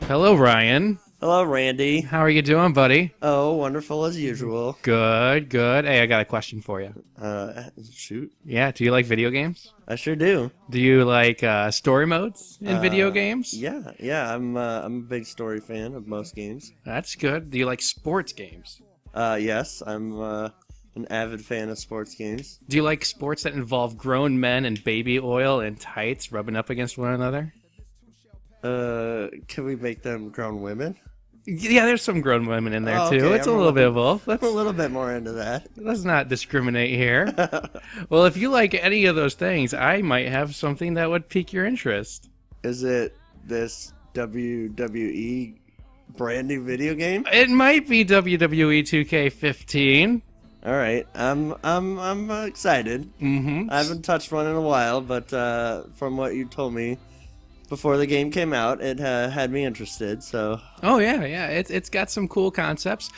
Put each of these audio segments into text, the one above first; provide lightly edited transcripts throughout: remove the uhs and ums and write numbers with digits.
Hello, Ryan. Hello, Randy. How are you doing, buddy? Oh, wonderful as usual. Good, good. Hey, I got a question for you. Shoot. Yeah, do you like video games? I sure do. Do you like story modes in video games? Yeah. I'm a big story fan of most games. That's good. Do you like sports games? Yes, I'm an avid fan of sports games. Do you like sports that involve grown men and baby oil and tights rubbing up against one another? Can we make them grown women? Yeah, there's some grown women in there, too. Okay, It's a little bit of both. I'm a little bit more into that. Let's not discriminate here. Well, if you like any of those things, I might have something that would pique your interest. Is it this WWE brand new video game? It might be WWE 2K15. All right, I'm excited. Mm-hmm. I haven't touched one in a while, but from what you told me before the game came out, it had me interested. So. Oh yeah. It's got some cool concepts.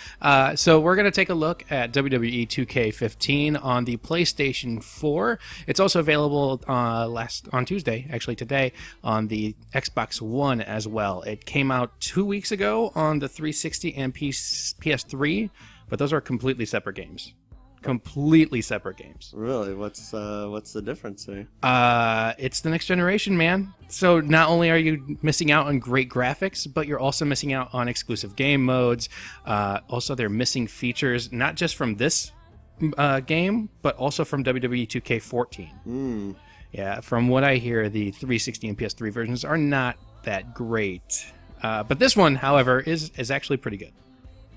So we're gonna take a look at WWE 2K15 on the PlayStation 4. It's also available on Tuesday, actually today, on the Xbox One as well. It came out 2 weeks ago on the 360 and PS3, but those are completely separate games. Completely separate games. Really? What's the difference there? It's the next generation, man. So not only are you missing out on great graphics, but you're also missing out on exclusive game modes. Also, they're missing features, not just from this game, but also from WWE 2K14. Yeah, from what I hear, the 360 and PS3 versions are not that great. But this one, however, is actually pretty good.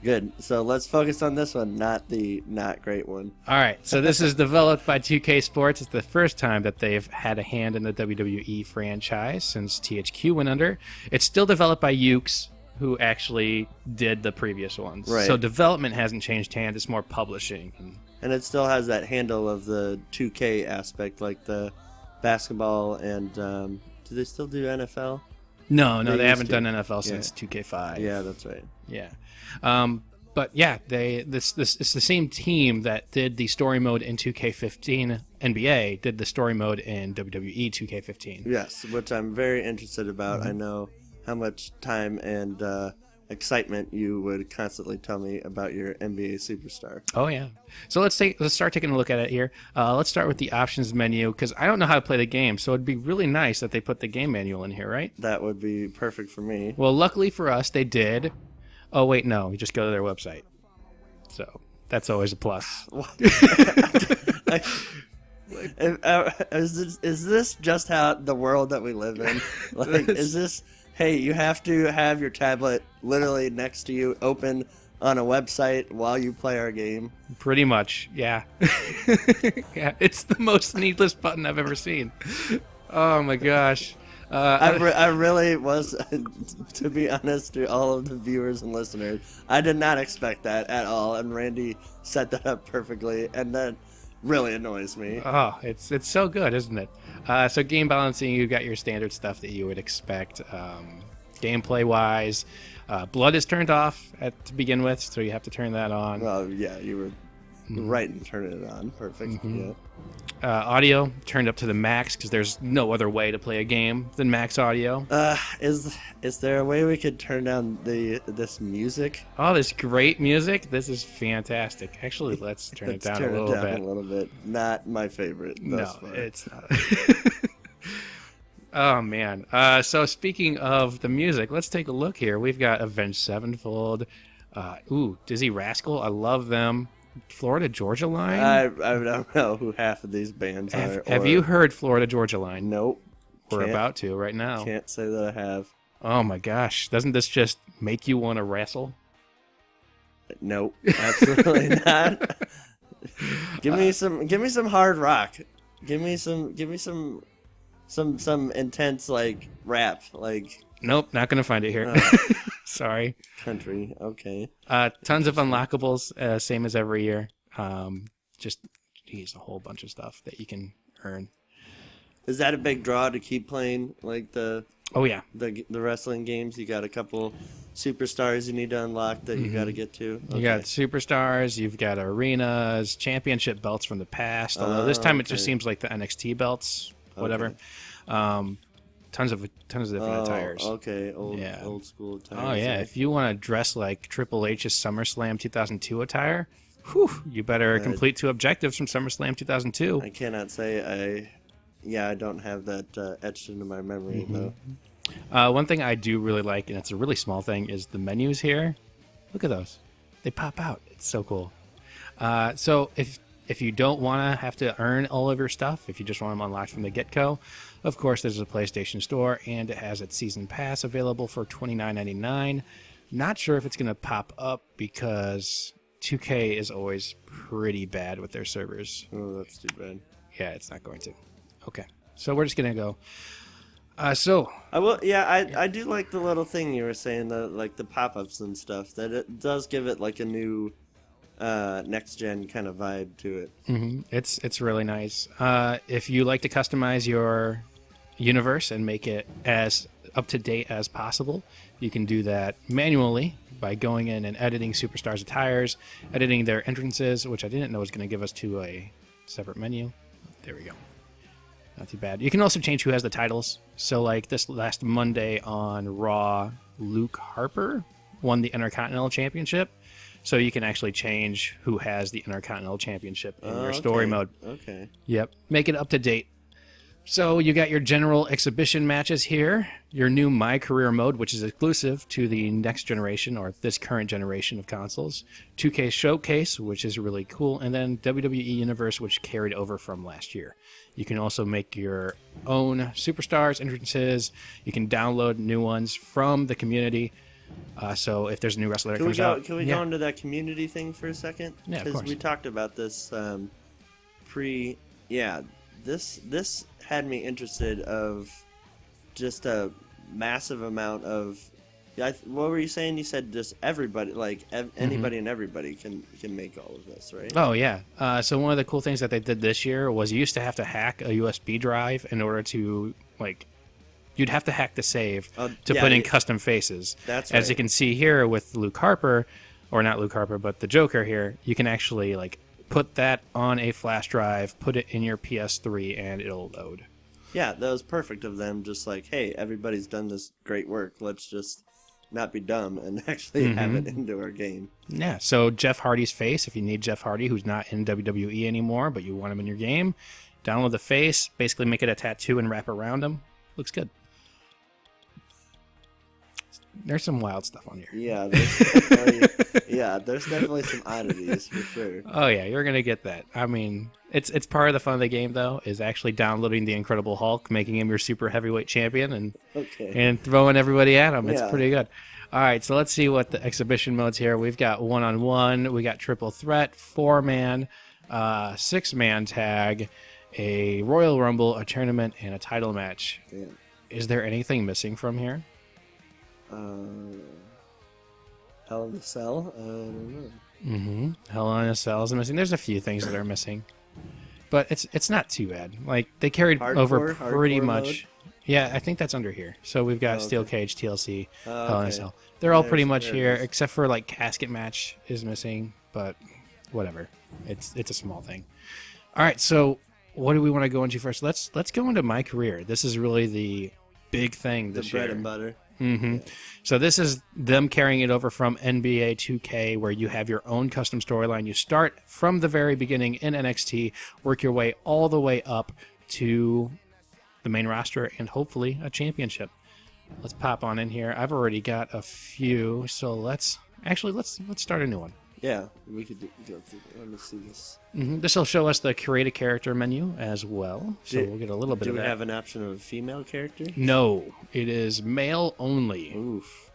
Good. So let's focus on this one, not the not great one. All right. So this is developed by 2K Sports. It's the first time that they've had a hand in the WWE franchise since THQ went under. It's still developed by Ukes, who actually did the previous ones. Right. So development hasn't changed hands. It's more publishing. And it still has that handle of the 2K aspect, like the basketball and do they still do NFL? No, they used haven't to. done NFL since 2K5. Yeah, that's right. Yeah. But yeah, it's the same team that did the story mode in 2K15 NBA did the story mode in WWE 2K15. Yes, which I'm very interested about. I know how much time and excitement you would constantly tell me about your NBA superstar. Oh yeah. So let's start taking a look at it here. Let's start with the options menu because I don't know how to play the game, so it'd be really nice that they put the game manual in here, right? That would be perfect for me. Well, luckily for us, they did. Oh wait, no, you just go to their website. So that's always a plus. Is this just how the world that we live in? Like, is this? Hey, you have to have your tablet literally next to you, open on a website while you play our game. Pretty much, yeah. Yeah, it's the most needless button I've ever seen. Oh my gosh. I really was, to be honest, to all of the viewers and listeners, I did not expect that at all, and Randy set that up perfectly, and that really annoys me. Oh, it's so good, isn't it? So game balancing, you got your standard stuff that you would expect. Gameplay-wise, blood is turned off to begin with, so you have to turn that on. Well, yeah, you were right in turning it on. Perfect. Yeah. Audio turned up to the max because there's no other way to play a game than max audio. Is there a way we could turn down this music? Oh, this great music! This is fantastic. Actually, let's turn it down a little bit. Not my favorite. No, it's not. Oh man. So speaking of the music, let's take a look here. We've got Avenged Sevenfold. Dizzy Rascal. I love them. Florida Georgia Line. I don't know who half of these bands are. Have you heard Florida Georgia Line? Nope. We're about to right now. Can't say that I have. Oh my gosh! Doesn't this just make you want to wrestle? Nope, absolutely not. Give me some hard rock. Give me some intense like rap like. Nope, not gonna find it here. Sorry. Country, okay. Tons of unlockables, same as every year. Just a whole bunch of stuff that you can earn. Is that a big draw to keep playing like the? Oh yeah. The wrestling games, you got a couple superstars you need to unlock that you got to get to. Okay. You got superstars, you've got arenas, championship belts from the past. Although this time it just seems like the NXT belts, whatever. Okay. tons of different attires. Okay, Yeah. old school attire. Oh yeah, if you want to dress like Triple H's SummerSlam 2002 attire, whew, you better complete 2 objectives from SummerSlam 2002. I cannot say I don't have that etched into my memory though. One thing I do really like, and it's a really small thing, is the menus here. Look at those. They pop out. It's so cool. So if you don't want to have to earn all of your stuff, if you just want them unlocked from the get-go, of course, there's a PlayStation Store, and it has its Season Pass available for $29.99. Not sure if it's going to pop up because 2K is always pretty bad with their servers. Oh, that's too bad. Yeah, it's not going to. Okay, so we're just going to go. I do like the little thing you were saying, like the pop-ups and stuff, that it does give it like a new next gen kind of vibe to it. It's really nice. If you like to customize your universe and make it as up to date as possible, you can do that manually by going in and editing superstars' attires, editing their entrances, which I didn't know was going to give us to a separate menu. There we go. Not too bad. You can also change who has the titles. So like this last Monday on Raw, Luke Harper won the Intercontinental Championship. So you can actually change who has the Intercontinental Championship in your story mode. Okay. Yep. Make it up to date. So you got your general exhibition matches here, your new My Career mode, which is exclusive to the next generation or this current generation of consoles, 2K Showcase, which is really cool, and then WWE Universe, which carried over from last year. You can also make your own superstars, entrances. You can download new ones from the community. So if there's a new wrestler that comes out... Can we go into that community thing for a second? Yeah, of course. Because we talked about this this had me interested of just a massive amount of... what were you saying? You said just everybody, like anybody and everybody can make all of this, right? Oh, yeah. So one of the cool things that they did this year was you used to have to hack a USB drive in order to, like... You'd have to hack the save to put in custom faces. That's right. As you can see here with Luke Harper, or not Luke Harper, but the Joker here, you can actually like put that on a flash drive, put it in your PS3, and it'll load. Yeah, that was perfect of them. Just like, hey, everybody's done this great work. Let's just not be dumb and actually have it into our game. Yeah, so Jeff Hardy's face, if you need Jeff Hardy, who's not in WWE anymore, but you want him in your game, download the face, basically make it a tattoo and wrap around him. Looks good. There's some wild stuff on here. Yeah, there's definitely some oddities for sure. Oh yeah, you're gonna get that. I mean, it's part of the fun of the game though, is actually downloading the Incredible Hulk, making him your super heavyweight champion, and throwing everybody at him. It's pretty good. All right, so let's see what the exhibition modes here. We've got 1-on-1, we got triple threat, 4-man, 6-man tag, a Royal Rumble, a tournament, and a title match. Damn. Is there anything missing from here? Hell in a Cell? I don't know. Hell in a Cell is missing. There's a few things that are missing, but it's not too bad. Like they carried over pretty much. Mode? Yeah, I think that's under here. So we've got Steel Cage, TLC, Hell in a Cell. They're There's all pretty much here, except for like Casket Match is missing, but whatever. It's a small thing. All right, so what do we want to go into first? Let's go into My Career. This is really the big thing this year. The bread and butter. So this is them carrying it over from NBA 2K, where you have your own custom storyline. You start from the very beginning in NXT, work your way all the way up to the main roster, and hopefully a championship. Let's pop on in here. I've already got a few, so let's start a new one. Yeah, we could go through. Let me see this. This will show us the create a character menu as well, so we'll get a little bit of that. Do we have an option of a female character? No, it is male only. Oof.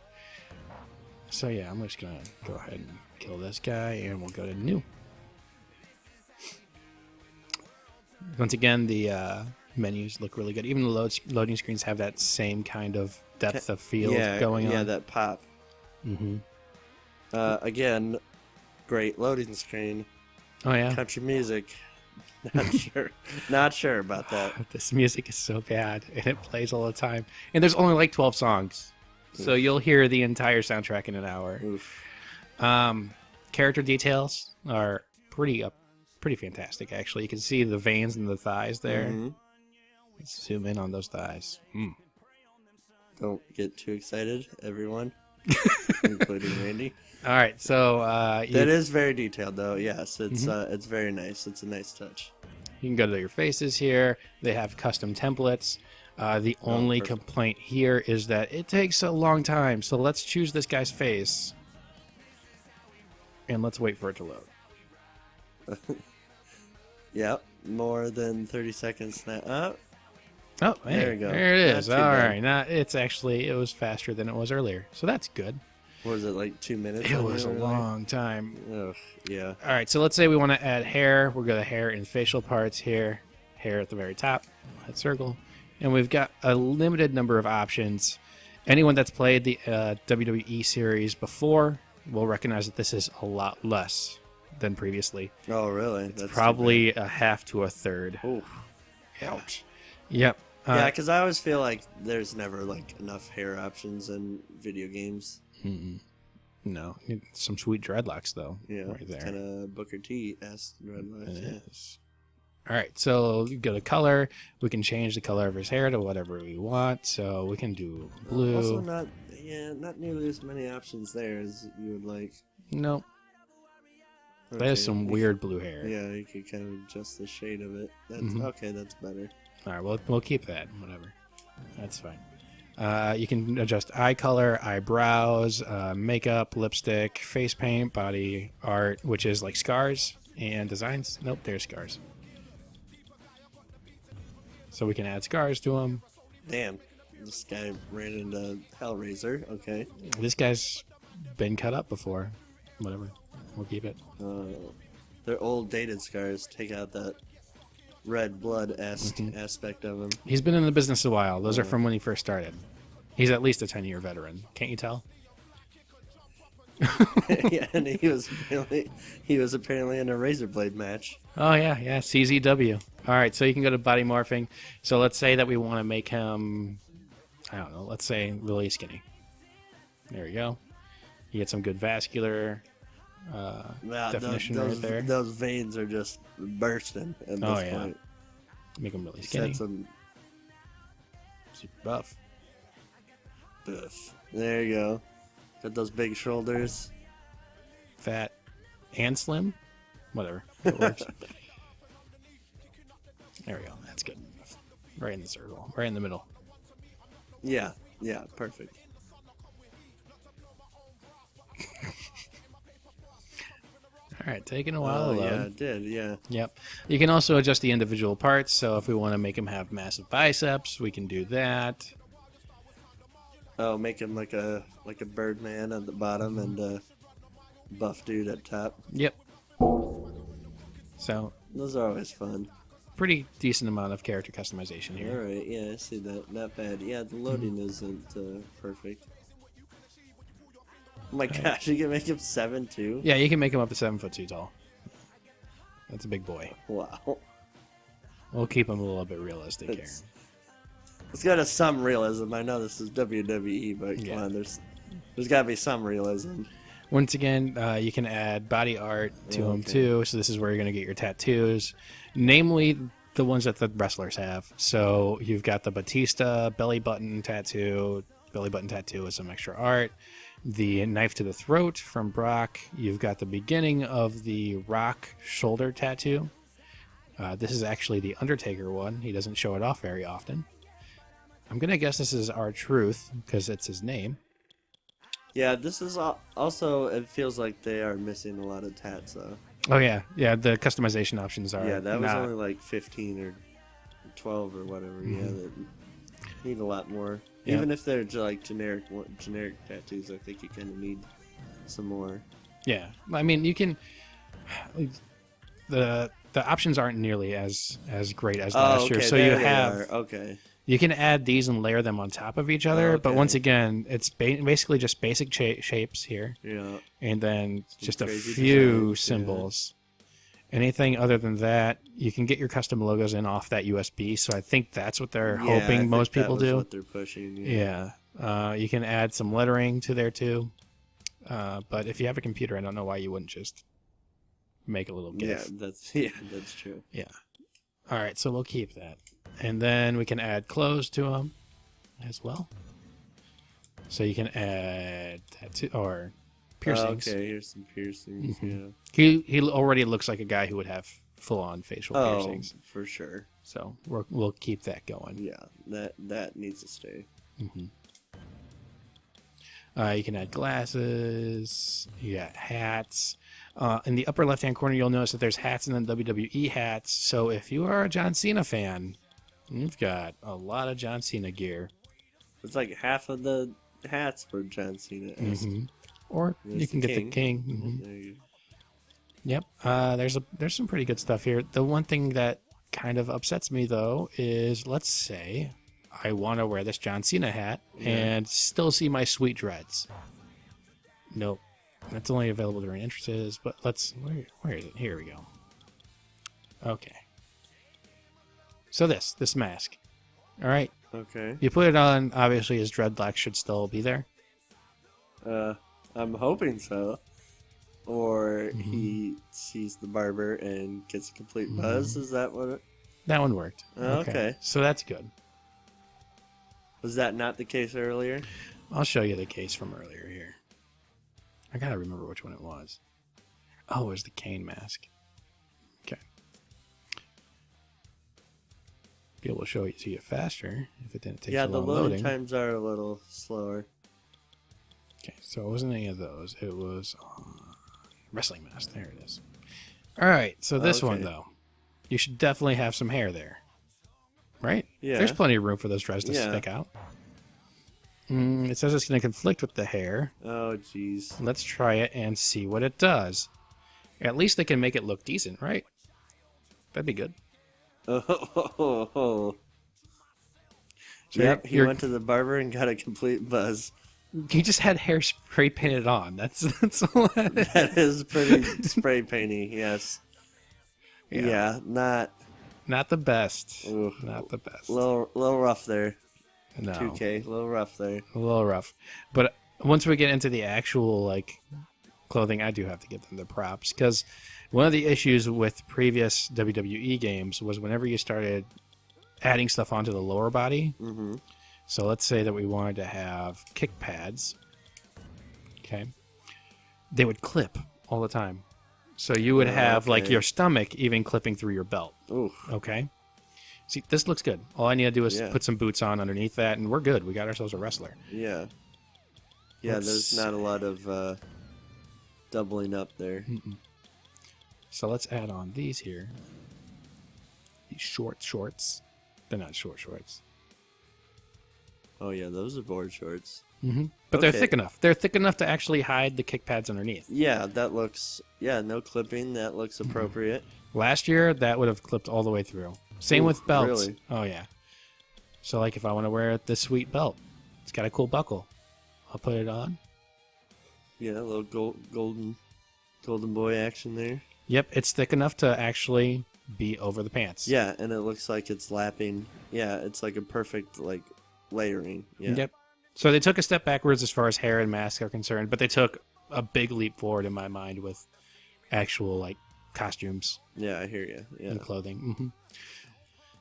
So yeah, I'm just gonna go ahead and kill this guy, and we'll go to new. Once again, the menus look really good. Even the loading screens have that same kind of depth of field going on. Yeah, that pop. Again, great loading screen. Oh yeah. Country music. Not sure about that. This music is so bad, and it plays all the time. And there's only like 12 songs, so you'll hear the entire soundtrack in an hour. Character details are pretty fantastic. Actually, you can see the veins and the thighs there. Let's zoom in on those thighs. Don't get too excited, everyone, including Randy. All right, so That is very detailed, though. Yes, it's very nice. It's a nice touch. you can go to your faces here. They have custom templates. The only complaint here is that it takes a long time. So let's choose this guy's face, and let's wait for it to load. Yep, more than 30 seconds now. Oh, hey, there we go. There it is. Not too All bad. right, now it was faster than it was earlier, so that's good. What was it, like 2 minutes? It was a long time. Ugh, yeah. All right, so let's say we want to add hair. We'll go to hair and facial parts here. Hair at the very top, that circle. And we've got a limited number of options. Anyone that's played the WWE series before will recognize that this is a lot less than previously. Oh, really? It's probably a half to a third. Oh, Yeah. ouch. Yep. Yeah, because I always feel like there's never like enough hair options in video games. No, some sweet dreadlocks though. Yeah, right there. kind of Booker T-esque dreadlocks. It is. All right, so you go to color. We can change the color of his hair to whatever we want. So we can do blue. Also, not nearly as many options there as you would like. Nope. Okay, There's some weird blue hair. Yeah, you could kind of adjust the shade of it. That's okay. That's better. All right, we'll keep that. Whatever. That's fine. You can adjust eye color, eyebrows, makeup, lipstick, face paint, body art, which is like scars and designs. Nope, there's scars. So we can add scars to him. Damn, this guy ran into Hellraiser. Okay. This guy's been cut up before. Whatever. We'll keep it. They're old dated scars. Take out that red blood-esque aspect of him. He's been in the business a while. Those are from when he first started. He's at least a 10-year veteran. Can't you tell? Yeah, and he was apparently in a razor blade match. Oh, yeah, CZW. All right, so you can go to body morphing. So let's say that we want to make him, I don't know, let's say really skinny. There we go. You get some good vascular definition right there. Those veins are just bursting at this point. Make him really skinny. Set some super buff. There you go. Got those big shoulders. Fat and slim. Whatever. It works. There we go. That's good. Right in the circle. Right in the middle. Yeah, perfect. All right, taking a while to load. Yeah, it did, yeah. Yep. You can also adjust the individual parts. So if we want to make him have massive biceps, we can do that. Oh, make him like a Birdman at the bottom and a buff dude at top. Yep. So Those are always fun. pretty decent amount of character customization here. All right, yeah, I see that. Not bad. Yeah, the loading isn't perfect. Oh my gosh, you can make him 7'2"? Yeah, you can make him up to 7'2" tall. That's a big boy. Wow. We'll keep him a little bit realistic here. It's got some realism. I know this is WWE, but come on, there's got to be some realism. Once again, you can add body art to him too. So this is where you're going to get your tattoos, namely the ones that the wrestlers have. So you've got the Batista belly button tattoo with some extra art. The knife to the throat from Brock. You've got the beginning of the Rock shoulder tattoo. This is actually the Undertaker one. He doesn't show it off very often. I'm going to guess this is R-Truth because it's his name. Yeah, this is also, it feels like they are missing a lot of tats, though. Oh, yeah. Yeah, the customization options are. Yeah, that was only like 15 or 12 or whatever. Yeah, that need a lot more. Yeah. Even if they're like generic tattoos, I think you kind of need some more. Yeah. I mean, you can. The options aren't nearly as great as last year. So you have. Okay. You can add these and layer them on top of each other, but once again, it's basically just basic shapes here. Yeah. And then just a crazy few designs, symbols. Anything other than that, you can get your custom logos in off that USB. So I think that's what they're hoping most people do. What they're pushing. Yeah. You can add some lettering to there too. But if you have a computer, I don't know why you wouldn't just make a little GIF. Yeah, that's true. Yeah. All right, so we'll keep that. And then we can add clothes to them as well. So you can add tattoo or piercings. Okay, here's some piercings. Mhm. Yeah. He already looks like a guy who would have full on facial piercings. For sure. So we'll keep that going. Yeah, that needs to stay. Mm-hmm. You can add glasses. You got hats. In the upper left-hand corner, you'll notice that there's hats and then WWE hats. So if you are a John Cena fan, you've got a lot of John Cena gear. It's like half of the hats for John Cena. Mm-hmm. Or you can get the king. Mm-hmm. There you go. Yep. There's some pretty good stuff here. The one thing that kind of upsets me though is, let's say I want to wear this John Cena hat and still see my sweet dreads. Nope. That's only available during entrances, but where is it? Here we go. Okay. So this mask. All right. Okay. You put it on, obviously his dreadlocks should still be there. I'm hoping so. Or he sees the barber and gets a complete buzz. Is that what it... That one worked. Okay. So that's good. Was that not the case earlier? I'll show you the case from earlier here. I gotta remember which one it was. Oh, it was the Kane mask. Okay. Be able to show it to you faster if it didn't take so long the loading loading. times are a little slower. Okay, so it wasn't any of those. It was wrestling mask. There it is. All right, so this one though, you should definitely have some hair there, right? Yeah. There's plenty of room for those dreads to stick out. It says it's going to conflict with the hair. Oh, jeez. Let's try it and see what it does. At least they can make it look decent, right? That'd be good. Oh. So Yep, he went to the barber and got a complete buzz. He just had hair spray painted on. That's all that is. That is pretty spray painty, yes. Yeah, not the best. Ooh, Not the best. little rough there. No. 2K, a little rough there. A little rough. But once we get into the actual clothing, I do have to give them the props, because one of the issues with previous WWE games was whenever you started adding stuff onto the lower body. Mm-hmm. So let's say that we wanted to have kick pads. Okay. They would clip all the time. So you would have your stomach even clipping through your belt. Ooh. Okay. See, this looks good. All I need to do is put some boots on underneath that, and we're good. We got ourselves a wrestler. Yeah. Yeah, there's not a lot of doubling up there. So let's add on these here. These shorts. They're not short shorts. Oh, yeah, those are board shorts. But they're thick enough. They're thick enough to actually hide the kick pads underneath. Yeah, that looks... Yeah, no clipping. That looks appropriate. Last year, that would have clipped all the way through. Same with belts. Really? Oh, yeah. So, if I want to wear this sweet belt, it's got a cool buckle. I'll put it on. Yeah, a little golden boy action there. Yep, it's thick enough to actually be over the pants. Yeah, and it looks like it's lapping. Yeah, it's like a perfect, layering. Yeah. Yep. So they took a step backwards as far as hair and mask are concerned, but they took a big leap forward in my mind with actual, costumes. Yeah, I hear you. Yeah. And clothing.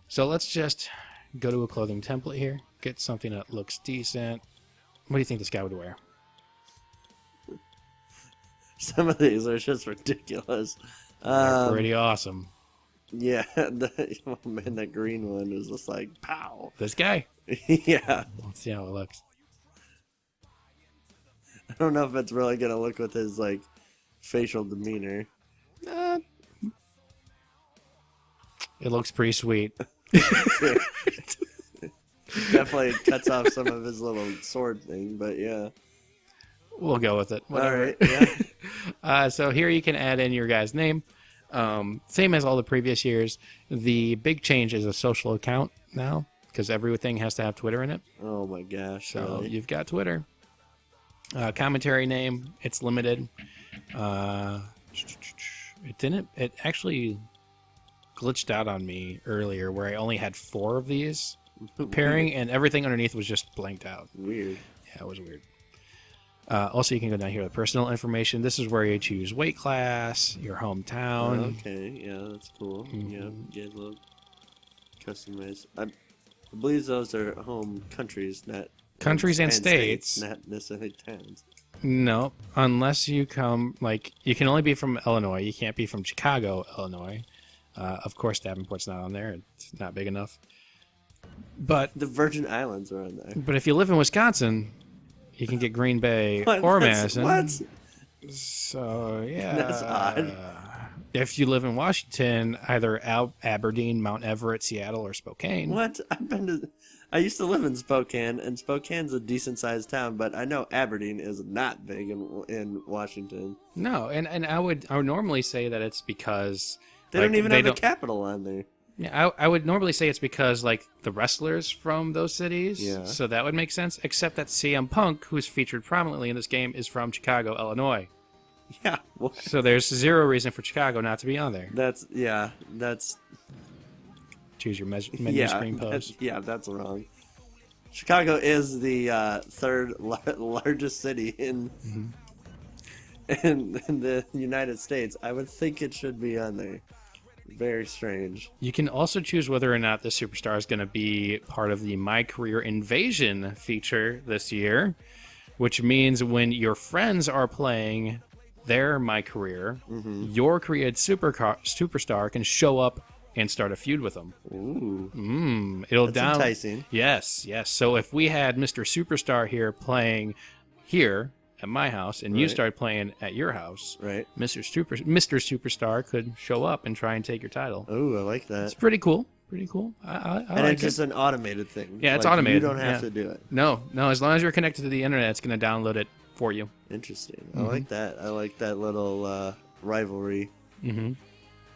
So let's just go to a clothing template here. Get something that looks decent. What do you think this guy would wear? Some of these are just ridiculous. They're pretty awesome. Yeah, oh man, that green one is just pow. This guy? Yeah. Let's see how it looks. I don't know if it's really going to look with his, facial demeanor. It looks pretty sweet. Definitely cuts off some of his little sword thing, but yeah. We'll go with it. Whatever. All right, yeah. So here you can add in your guy's name. Same as all the previous years. The big change is a social account now, because everything has to have Twitter in it. Oh my gosh. So really? you've got Twitter. Commentary name, it's limited. It actually glitched out on me earlier where I only had 4 of these pairing, and everything underneath was just blanked out. Weird. Yeah, it was weird. Also, you can go down here with personal information. This is where you choose weight class, your hometown. Okay, yeah, that's cool. Yeah, get a little customized. I believe those are home countries, not Countries and states. Not necessarily towns. No, unless you come, like, you can only be from Illinois. You can't be from Chicago, Illinois. Of course, Davenport's not on there. It's not big enough. But The Virgin Islands are on there. But if you live in Wisconsin, you can get Green Bay or Madison. What? So, yeah. That's odd. If you live in Washington, either Aberdeen, Mount Everett, Seattle, or Spokane. What? I used to live in Spokane, and Spokane's a decent-sized town, but I know Aberdeen is not big in Washington. No, and I would normally say that it's because They don't even have a capital on there. Yeah, I would normally say it's because, like, the wrestlers from those cities, Yeah. so that would make sense, except that CM Punk, who's featured prominently in this game, is from Chicago, Illinois. Yeah. Well, So there's zero reason for Chicago not to be on there. that's Choose your menu screen pose. that's wrong. Chicago is the third largest city in the United States. I would think it should be on there. Very strange. You can also choose whether or not the superstar is going to be part of the My Career Invasion feature this year, which means when your friends are playing their My Career, your created superstar can show up and start a feud with them. Ooh. It'll That's enticing. Yes. So if we had Mr. Superstar here playing here at my house, and you Right. started playing at your house, Right. Mr. Superstar could show up and try and take your title. Ooh, I like that. It's pretty cool. Pretty cool. I And like it's just an automated thing. Yeah, it's Like, automated, You don't have yeah. to do it. No. As long as you're connected to the internet, it's going to download it for you. Interesting. I like that. I like that little rivalry.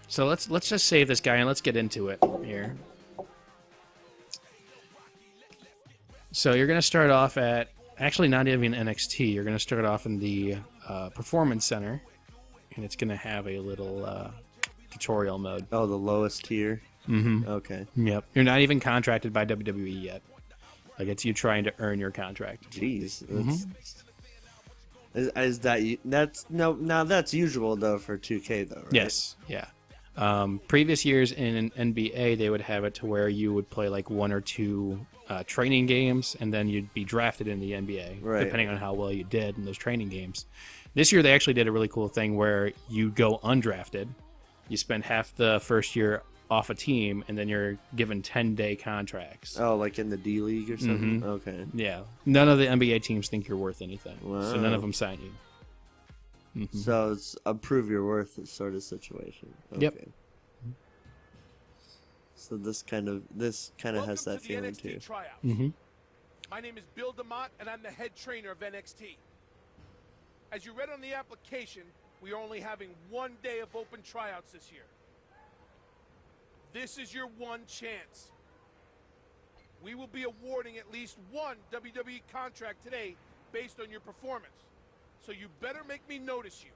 So let's just save this guy and let's get into it here. So you're going to start off at, actually not even NXT, you're going to start off in the Performance Center, and it's going to have a little tutorial mode. Oh, the lowest tier? Mm-hmm. Okay. Yep. You're not even contracted by WWE yet. Like, it's you trying to earn your contract. Jeez. Is that's usual, though, for 2K, though, right? Yes. Yeah. Previous years in NBA, they would have it to where you would play like one or two training games, and then you'd be drafted in the NBA, Right. depending on how well you did in those training games. This year, they actually did a really cool thing where you go undrafted. You spend half the first year off a team, and then you're given 10-day contracts. Oh, like in the D League or something? Okay. Yeah. None of the NBA teams think you're worth anything, so Wow. none of them sign you. So it's a prove your worth sort of situation. Okay. Yep. So this kind of has that feeling too. My name is Bill DeMott, and I'm the head trainer of NXT. As you read on the application, we are only having 1 day of open tryouts this year. This is your one chance. We will be awarding at least one WWE contract today based on your performance. So you better make me notice you.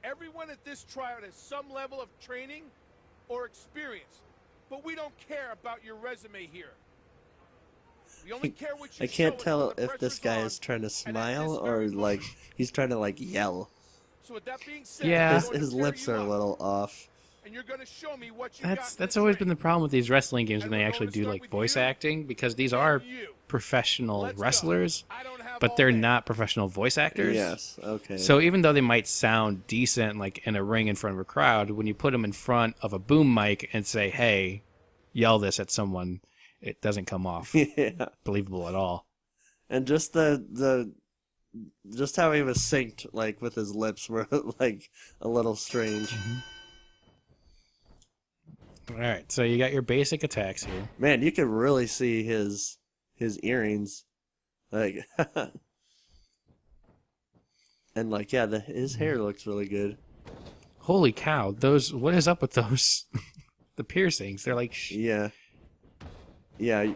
Everyone at this tryout has some level of training or experience, but we don't care about your resume here. We only care what you I can't show us tell when the if this pressure's guy on is trying to and at smile this or very like moment. he's trying to like yell. So with that being said, Yeah. I'm going to His pair lips you are a up, little off. and you're going to show me what you got in That's the always tank. been the problem with these wrestling games when And they we're actually going to do start like with voice you acting, because these are and you. professional Let's go. wrestlers, I don't have but all they're day. not professional voice actors. Yes. Okay. So even though they might sound decent, like in a ring in front of a crowd, when you put them in front of a boom mic and say, "Hey, yell this at someone," it doesn't come off yeah. believable at all. And just just how he was synced, like with his lips, were like a little strange. All right, so you got your basic attacks here. Man, you could really see his earrings, like, and like his hair looks really good. Holy cow! Those, what is up with those? The piercings. They're like. Yeah,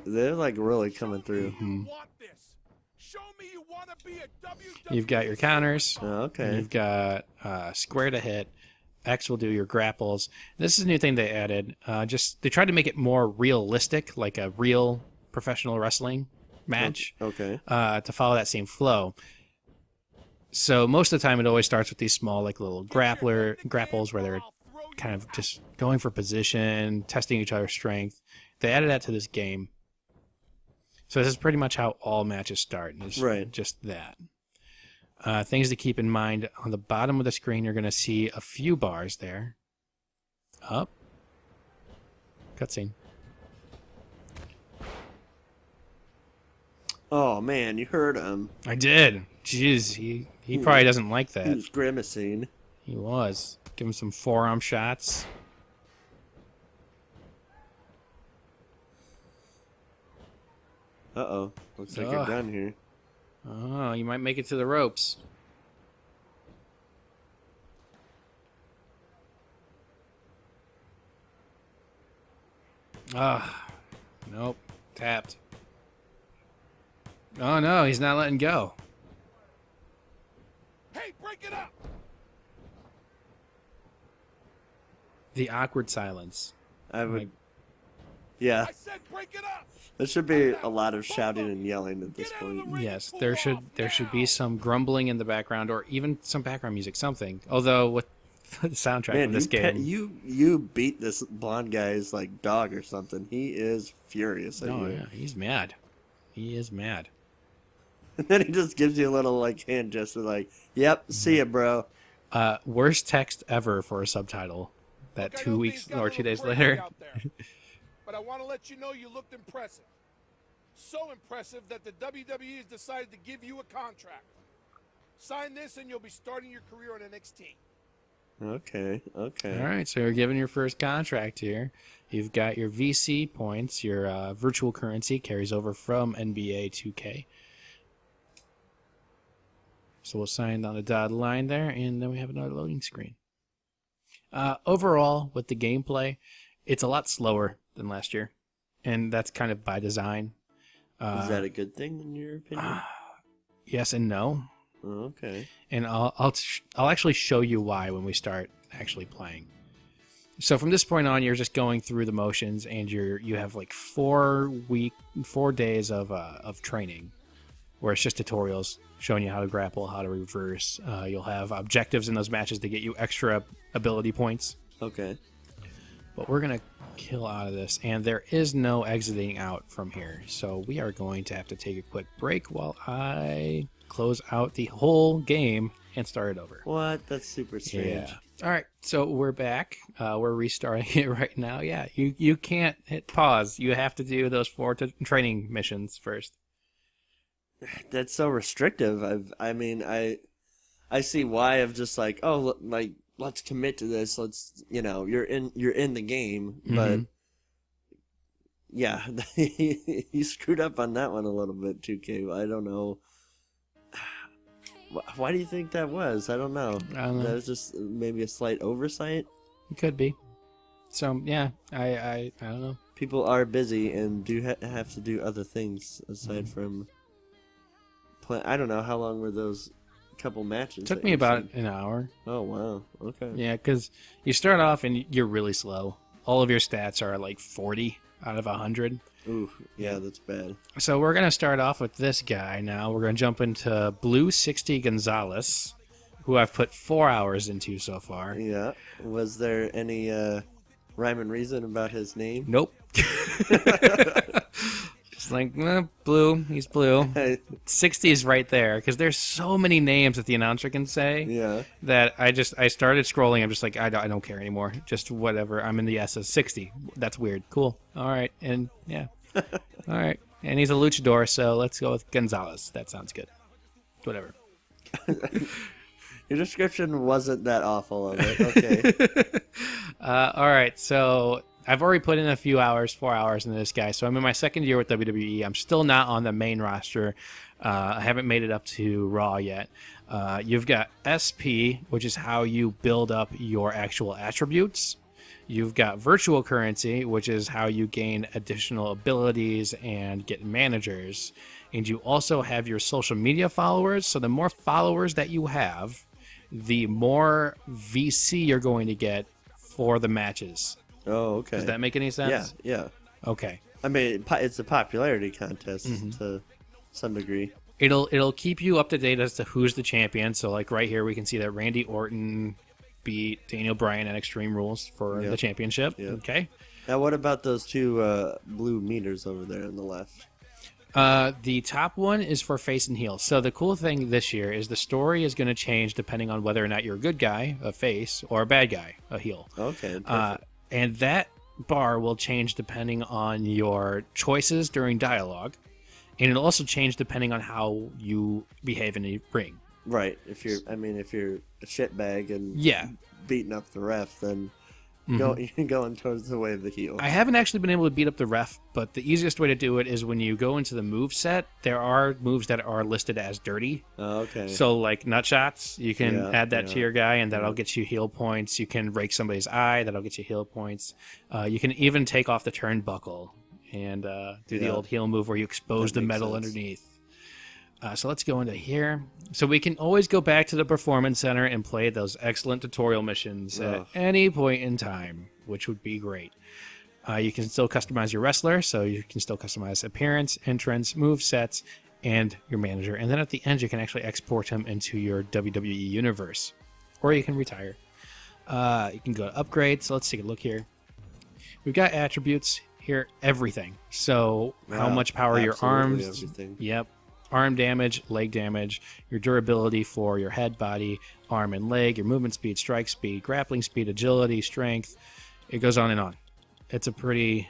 they're like really coming through. You want this? Show me you want to be a WWE. You've got your counters. Oh, okay. You've got square to hit. X will do your grapples. This is a new thing they added. They tried to make it more realistic, like a real professional wrestling match, Okay. to follow that same flow. So most of the time, it always starts with these small, like little grapples where they're kind of just going for position, testing each other's strength. They added that to this game. So this is pretty much how all matches start. It's Right. just that. Things to keep in mind, on the bottom of the screen, you're going to see a few bars there. Up. Cutscene. Oh man, you heard him. I did. Jeez, he probably doesn't like He that. was grimacing. He was. Give him some forearm shots. Uh-oh. Looks like you're done here. Oh, you might make it to the ropes. Ah, nope. Tapped. Oh no, he's not letting go. Hey, break it up! The awkward silence. I would... Like- Yeah. I said break it up! There should be a lot of shouting and yelling at this point. Yes, there should be some grumbling in the background, or even some background music, something. Although with the soundtrack Man, of this game, you beat this blonde guy's like dog or something. He is furious at oh you. yeah, he's mad. He is mad. And then he just gives you a little like hand gesture, like, "Yep, see ya, bro." Worst text ever for a subtitle. That Look, I 2 know weeks things got a or 2 days little crazy later. out there, but I want to let you know you looked impressive. So impressive that the WWE has decided to give you a contract. Sign this and you'll be starting your career on NXT. Okay. All right, so you're given your first contract here. You've got your VC points. Your virtual currency carries over from NBA 2K. So we'll sign on the dotted line there, and then we have another loading screen. Overall, with the gameplay, it's a lot slower than last year, and that's kind of by design. Is that a good thing in your opinion? Yes and no. Okay. And I'll actually show you why when we start actually playing. So from this point on, you're just going through the motions, and you have like 4 days of training, where it's just tutorials showing you how to grapple, how to reverse. You'll have objectives in those matches to get you extra ability points. Okay. But we're gonna kill out of this, and there is no exiting out from here. So we are going to have to take a quick break while I close out the whole game and start it over. What? That's super strange. Yeah. All right, so we're back. We're restarting it right now. Yeah, you can't hit pause. You have to do those 4 training missions first. That's so restrictive. I see why of just like, oh, like let's commit to this. Let's, you're in the game, but yeah, you screwed up on that one a little bit, 2K. I don't know. Why do you think that was? I don't know. I don't know. That was just maybe a slight oversight. It could be. So yeah, I don't know. People are busy and do have to do other things aside from play. I don't know, how long were those couple matches? It took me about an hour. Oh wow. Okay. Yeah, because you start off and you're really slow. All of your stats are like 40 out of 100. Ooh, yeah, that's bad. So we're going to start off with this guy now. We're going to jump into Blue 60 Gonzalez, who I've put 4 hours into so far. Yeah. Was there any rhyme and reason about his name? Nope. Just like, blue, he's blue. 60 is right there, because there's so many names that the announcer can say Yeah. that I started scrolling. I'm just like, I don't care anymore. Just whatever. I'm in the SS 60. That's weird. Cool. All right. And yeah. All right. And he's a luchador, so let's go with Gonzalez. That sounds good. Whatever. Your description wasn't that awful of it. Okay. All right. So I've already put in a few hours, 4 hours into this guy. So I'm in my second year with WWE. I'm still not on the main roster. I haven't made it up to Raw yet. You've got SP, which is how you build up your actual attributes. You've got virtual currency, which is how you gain additional abilities and get managers. And you also have your social media followers. So the more followers that you have, the more VC you're going to get for the matches. Oh, okay. Does that make any sense? Yeah. Okay. I mean, it's a popularity contest to some degree. It'll keep you up to date as to who's the champion. So like right here, we can see that Randy Orton beat Daniel Bryan at Extreme Rules for the championship. Yep. Okay. Now, what about those two blue meters over there on the left? The top one is for face and heel. So the cool thing this year is the story is going to change depending on whether or not you're a good guy, a face, or a bad guy, a heel. Okay, perfect. And that bar will change depending on your choices during dialogue, and it'll also change depending on how you behave in a ring. Right. If you're a shitbag and Yeah. beating up the ref, then you're going towards the way of the heel. I haven't actually been able to beat up the ref, but the easiest way to do it is when you go into the move set, there are moves that are listed as dirty. Oh, okay. So, like nut shots, you can add that to your guy, and that'll Mm-hmm. get you heal points. You can rake somebody's eye, that'll get you heal points. You can even take off the turnbuckle and do the old heel move where you expose That the makes metal sense. underneath. So let's go into here. So we can always go back to the Performance Center and play those excellent tutorial missions at any point in time, which would be great. You can still customize your wrestler, so you can still customize appearance, entrance, move sets, and your manager. And then at the end, you can actually export him into your WWE universe. Or you can retire. You can go to upgrade. So let's take a look here. We've got attributes here, everything. So how much power your Absolutely arms. everything. Yep. Arm damage, leg damage, your durability for your head, body, arm, and leg, your movement speed, strike speed, grappling speed, agility, strength. It goes on and on. It's a pretty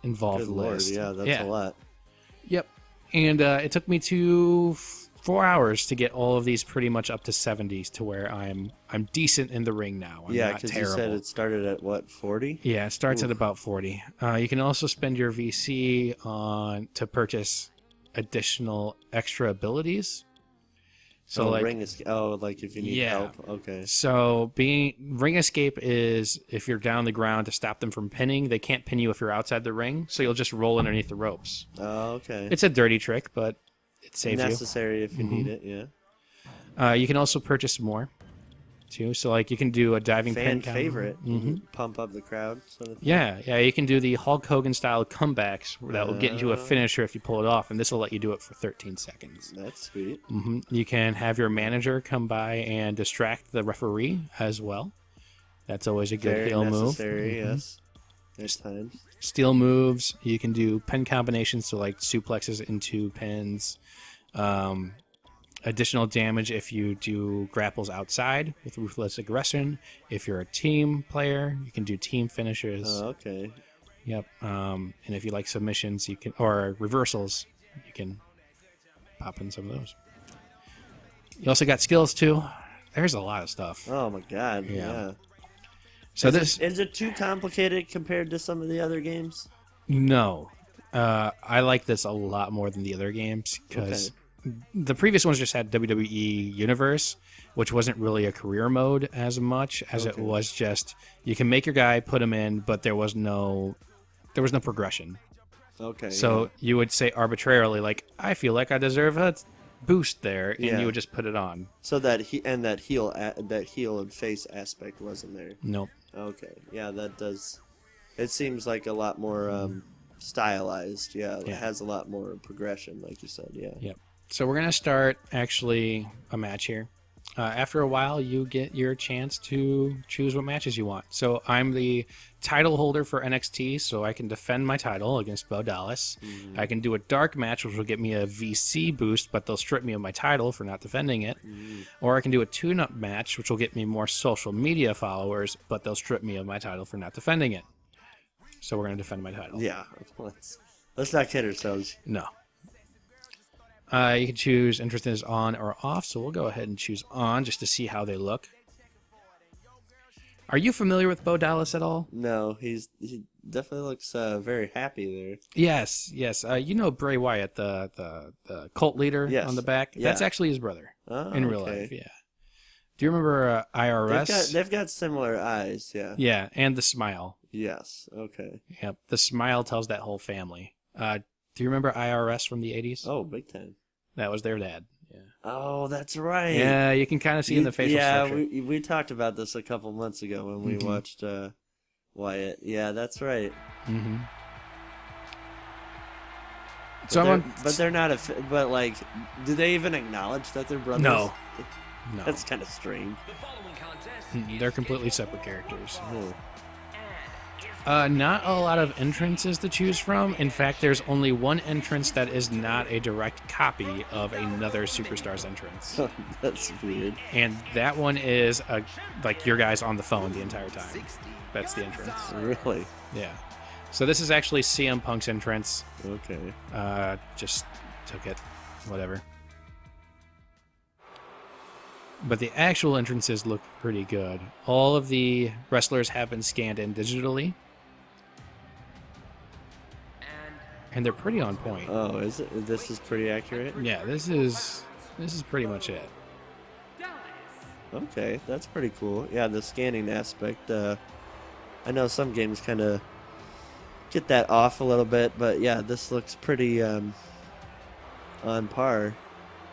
involved Good lord, list. yeah, that's a lot. Yep. And it took me 4 hours to get all of these pretty much up to 70s to where I'm decent in the ring now. I'm not because you terrible. said it started at what, 40? Yeah, it starts at about 40. You can also spend your VC on to purchase additional extra abilities. So like like if you need help. Okay. So ring escape is if you're down on the ground to stop them from pinning. They can't pin you if you're outside the ring, so you'll just roll underneath the ropes. Oh, okay. It's a dirty trick, but it saves necessary if you need it. Yeah. you. You can also purchase more too. So like you can do a diving Fan pin favorite. Pump up the crowd. Sort of thing. Yeah, you can do the Hulk Hogan style comebacks that will get you a finisher if you pull it off, and this will let you do it for 13 seconds. That's sweet. You can have your manager come by and distract the referee as well. That's always a good Very heel move. necessary, yes. There's times. Steal moves. You can do pin combinations, so like suplexes into pins. Additional damage if you do grapples outside with ruthless aggression. If you're a team player, you can do team finishers. Oh, okay. Yep. And if you like submissions, you can, or reversals, you can pop in some of those. You also got skills too. There's a lot of stuff. Oh my god. Yeah. So is it too complicated compared to some of the other games? No. I like this a lot more than the other games because the previous ones just had WWE Universe, which wasn't really a career mode as much as it was just you can make your guy, put him in, but there was no progression. Okay. So you would say arbitrarily, like, I feel like I deserve a boost there, and you would just put it on. So that heel and face aspect wasn't there. Nope. Okay. Yeah, that does. It seems like a lot more stylized. Yeah, it has a lot more progression, like you said. Yeah. Yep. So we're gonna start actually a match here. After a while, you get your chance to choose what matches you want. So I'm the title holder for NXT, so I can defend my title against Bo Dallas. I can do a dark match, which will get me a VC boost, but they'll strip me of my title for not defending it. Or I can do a tune-up match, which will get me more social media followers, but they'll strip me of my title for not defending it. So we're going to defend my title. Yeah. Let's not kid ourselves. No. You can choose interest on or off, so we'll go ahead and choose on just to see how they look. Are you familiar with Bo Dallas at all? No, he definitely looks very happy there. Yes. You know Bray Wyatt, the cult leader on the back? Yeah. That's actually his brother in real life, yeah. Do you remember IRS? They've got similar eyes, yeah. Yeah, and the smile. Yes, okay. Yep, the smile tells that whole family. Do you remember IRS from the 80s? Oh, big time. That was their dad. Yeah. Oh, that's right. Yeah, you can kind of see in the facial structure. Yeah, we talked about this a couple months ago when we watched Wyatt. Yeah, that's right. Mm-hmm. But they're not but like, do they even acknowledge that they're brothers? No. That's kind of strange. They're completely separate characters. Not a lot of entrances to choose from. In fact, there's only one entrance that is not a direct copy of another Superstars entrance. That's weird. And that one is like your guy's on the phone the entire time. That's the entrance. Really? Yeah. So this is actually CM Punk's entrance. Okay. Just took it. Whatever. But the actual entrances look pretty good. All of the wrestlers have been scanned in digitally. And they're pretty on point. Oh, is it? This is pretty accurate? Yeah, this is pretty much it. Okay, that's pretty cool. Yeah, the scanning aspect. I know some games kind of get that off a little bit, but yeah, this looks pretty on par.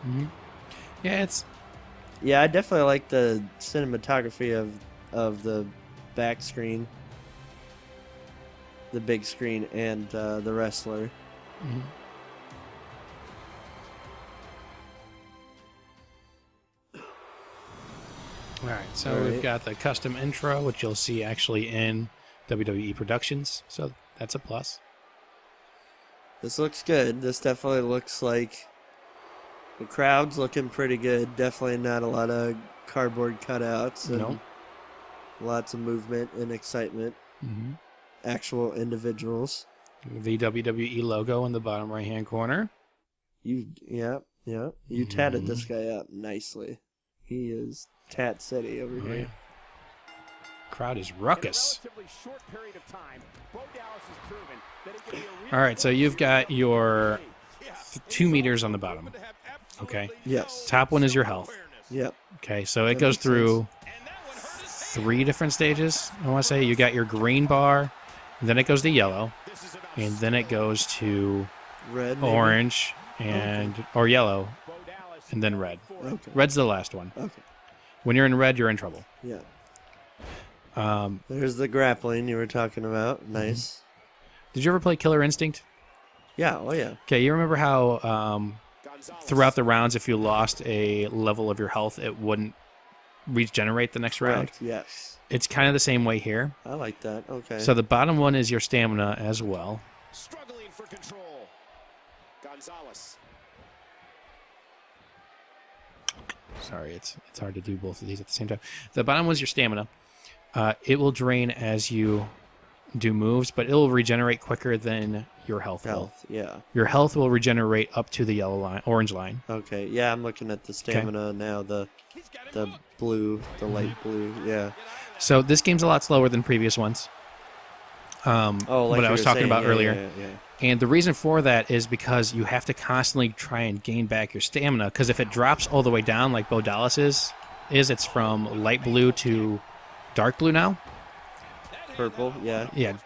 Mm-hmm. Yeah, it's... Yeah, I definitely like the cinematography of the back screen, the big screen, and the wrestler. Mm-hmm. All right, so we've got the custom intro, which you'll see actually in WWE Productions, so that's a plus. This looks good. This definitely looks like the crowd's looking pretty good. Definitely not a lot of cardboard cutouts. And Nope. Lots of movement and excitement. Mm-hmm. Actual individuals. The WWE logo in the bottom right-hand corner. You tatted this guy up nicely. He is Tat City over here. Yeah. Crowd is ruckus. All right, so you've got your 2 meters on the bottom. Okay. Yes. Top one is your health. Yep. Okay, so it That goes makes through 3 different stages. I want to say you got your green bar, then it goes to yellow, and then it goes to Red. Maybe? orange or yellow, and then red. Okay. Red's the last one. Okay. When you're in red, you're in trouble. Yeah. Um, There's the grappling you were talking about. Nice. did you ever play Killer Instinct? Yeah. Oh yeah. Okay, you remember how throughout the rounds, if you lost a level of your health, it wouldn't regenerate the next round? Correct. Yes. It's kind of the same way here. I like that. Okay. So the bottom one is your stamina as well. Struggling for control. Gonzalez. Sorry, it's hard to do both of these at the same time. The bottom was your stamina. It will drain as you do moves, but it will regenerate quicker than your health will. health. Yeah. Your health will regenerate up to the yellow line, orange line. Okay. Yeah, I'm looking at the stamina now. The blue, the light blue. Yeah. So this game's a lot slower than previous ones. Like what I you was were talking saying. about Yeah, earlier. Yeah. And the reason for that is because you have to constantly try and gain back your stamina, because if it drops all the way down like Bo Dallas is it's from light blue to dark blue now. Purple. Yeah. Yeah.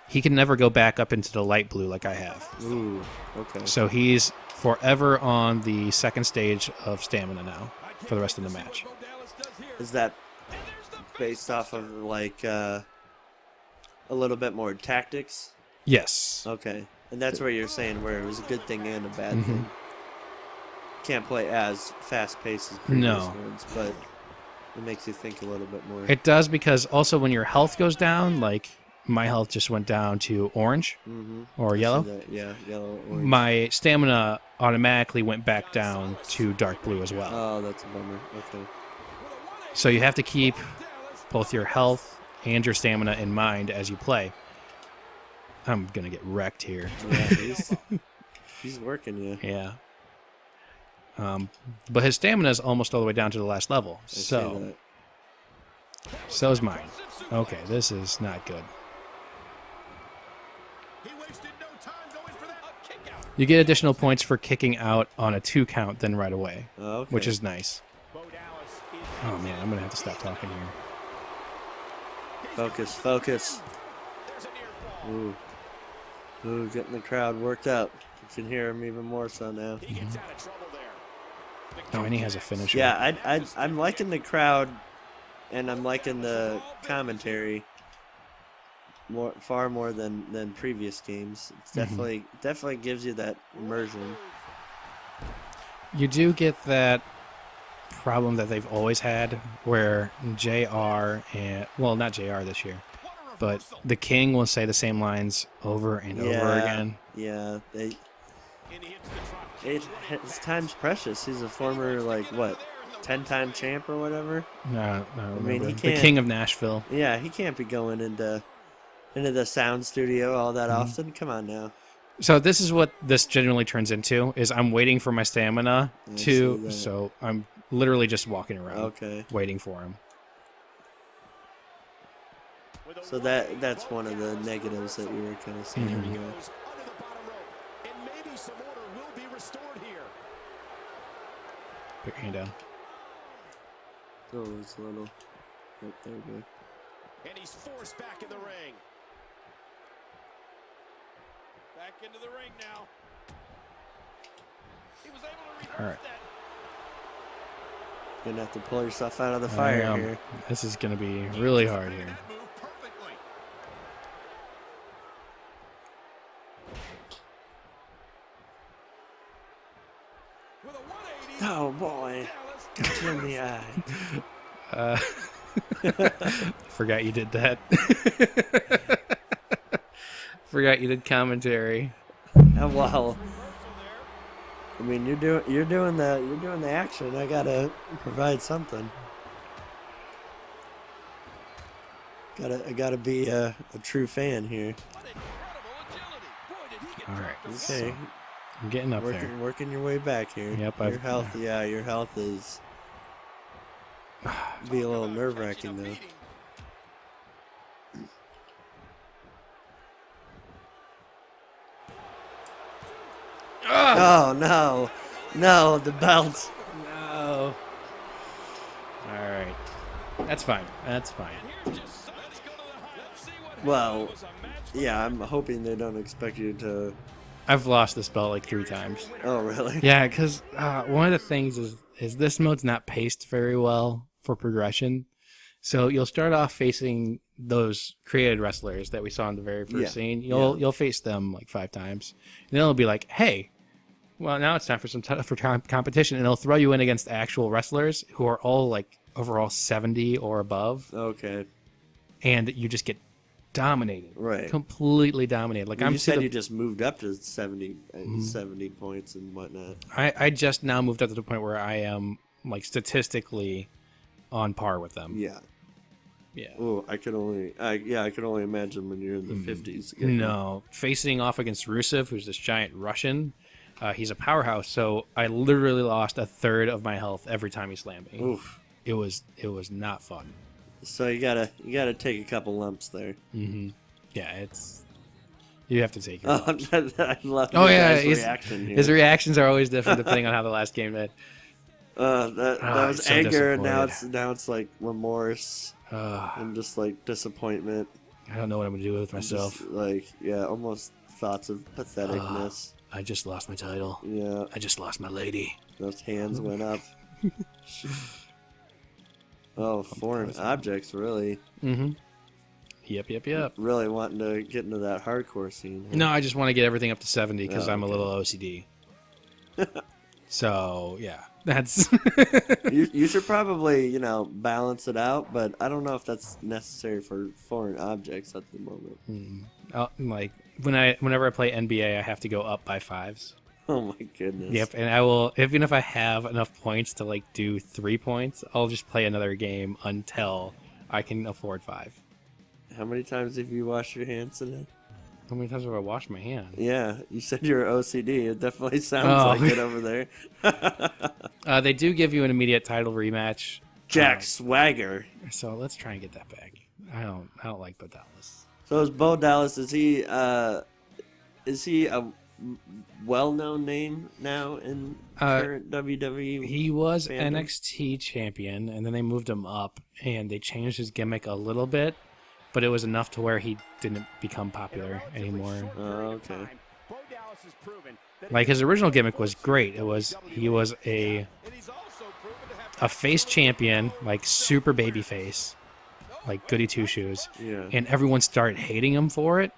He can never go back up into the light blue like I have. Ooh. Okay. So he's forever on the second stage of stamina now for the rest of the match. Is that based off of like a little bit more tactics? Yes. Okay. And that's where you're saying where it was a good thing and a bad Mm-hmm. thing. Can't play as fast paced as previous No. ones, but it makes you think a little bit more. It does, because also when your health goes down, like my health just went down to orange or yellow. Yeah, yellow, orange. My stamina automatically went back down to dark blue as well. Oh, that's a bummer. Okay. So you have to keep both your health and your stamina in mind as you play. I'm going to get wrecked here. Yeah, he's working you. Yeah. But his stamina is almost all the way down to the last level. I see So is mine. Okay, this is not good. You get additional points for kicking out on a 2 count then right away, that. Okay. which is nice. Oh man, I'm going to have to stop talking here. Focus. Ooh, getting the crowd worked up. You can hear him even more so now. Oh, and he has a finisher. Yeah, I'm liking the crowd, and I'm liking the commentary far more than previous games. It's definitely gives you that immersion. You do get that problem that they've always had, where JR and, well, not JR this year, but the King will say the same lines over and over again. Yeah, his time's precious. He's a former, like, what, 10-time champ or whatever? No, I mean, he the can't, King of Nashville. Yeah, he can't be going into the sound studio all that often. Come on now. So this is what this genuinely turns into, is I'm waiting for my stamina so I'm literally just walking around waiting for him. So that's one of the negatives that we were kind of seeing. Mm-hmm. Anyway. Put your hand down. Oh, it's a little right there, good. And he's forced back in the ring. Back into the ring now. He was able to reverse that. You're gonna have to pull yourself out of the fire here. This is gonna be really hard here. Oh boy, got you in the eye. Forgot you did that. Forgot you did commentary. Well, I mean, you're doing the action. I gotta provide something. I gotta be a true fan here. All right. Okay. So I'm getting up there. Working your way back here. Yep. Your health, your health is be a little nerve-wracking though. Oh no, the belt. No. All right. That's fine. Well, yeah, I'm hoping they don't expect you to. I've lost this belt like 3 times. Oh, really? Yeah, because one of the things is this mode's not paced very well for progression. So you'll start off facing those created wrestlers that we saw in the very first scene. You'll face them like 5 times, and then it'll be like, hey, well, now it's time for some competition, and it'll throw you in against actual wrestlers who are all like overall 70 or above. Okay. And you just get dominated. Right. Completely dominated. Like, you said you just moved up to 70 points and whatnot. I just now moved up to the point where I am like statistically on par with them. Yeah. Yeah. Oh, I could only imagine when you're in the 50s. No, facing off against Rusev, who's this giant Russian. He's a powerhouse, so I literally lost 1/3 of my health every time he slammed me. Oof. It was not fun. So you gotta take a couple lumps there. Mm-hmm. Yeah, you have to take it. I love his reaction here. His reactions are always different depending on how the last game did. That was so anger, and now it's like remorse and just like disappointment. I don't know what I'm gonna do with myself. Just, like almost thoughts of patheticness. I just lost my title. Yeah. I just lost my lady. Those hands went up. Oh, foreign objects, really. Mm-hmm. Yep. Really wanting to get into that hardcore scene. No, I just want to get everything up to 70 because I'm a little OCD. So, yeah. That's... you should probably, balance it out, but I don't know if that's necessary for foreign objects at the moment. Like, whenever I play NBA, I have to go up by 5s. Oh my goodness. Yep, and I will, even if I have enough points to like do 3 points, I'll just play another game until I can afford 5. How many times have you washed your hands today? How many times have I washed my hands? Yeah, you said you're OCD. It definitely sounds like it over there. They do give you an immediate title rematch. Jack Swagger. So let's try and get that back. I don't like Bo Dallas. So is Bo Dallas? Is he a well-known name now in current WWE? He was fandom? NXT champion, and then they moved him up, and they changed his gimmick a little bit, but it was enough to where he didn't become popular anymore. Oh, okay. Like, his original gimmick was great. He was a face champion, like super baby face, like goody two shoes, and everyone started hating him for it.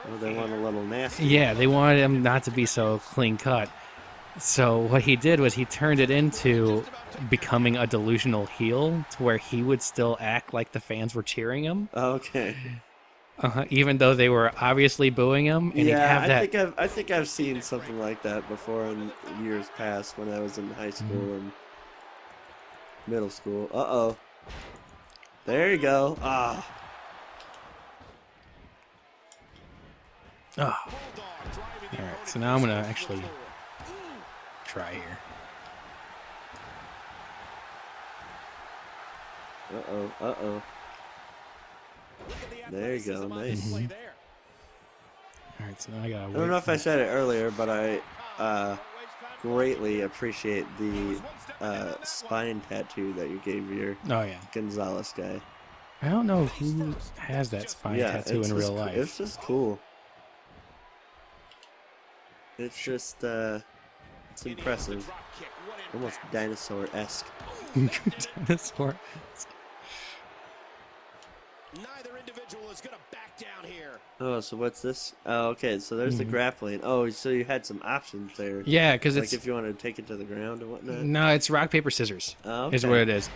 Well, they want a little nasty. Yeah, they wanted him not to be so clean cut. So what he did was he turned it into becoming a delusional heel to where he would still act like the fans were cheering him, Okay. even though they were obviously booing him. And he'd have that. I think I've seen something like that before in years past when I was in high school and middle school. Uh-oh. There you go. Ah. Oh. All right, so now I'm going to actually try here. Uh-oh. Uh-oh. There you go. Nice. All right, so now I got to I don't know if I said it earlier, but I greatly appreciate the spine tattoo that you gave your Oh, yeah. Gonzalez guy. I don't know who has that spine tattoo in real life. It's just cool. It's just, it's impressive. Almost dinosaur-esque. Dinosaur. Neither individual is going to back down here. Oh, so what's this? Oh, okay, so there's the grappling. Oh, so you had some options there. Yeah, because Like it's... if you want to take it to the ground and whatnot? No, it's rock, paper, scissors Oh, is okay. what it is.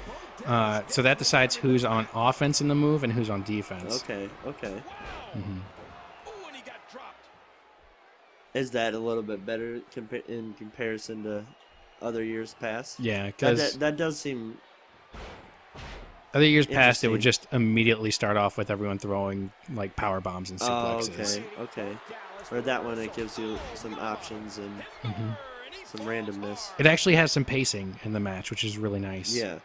So that decides who's on offense in the move and who's on defense. Okay, okay. Ooh, and he got dropped. Is that a little bit better in comparison to other years past? Yeah, because That does seem... other years past, it would interesting. just immediately start off with everyone throwing like power bombs and Oh, suplexes. okay, okay. For that one, it gives you some options and some randomness. It actually has some pacing in the match, which is really nice. Yeah.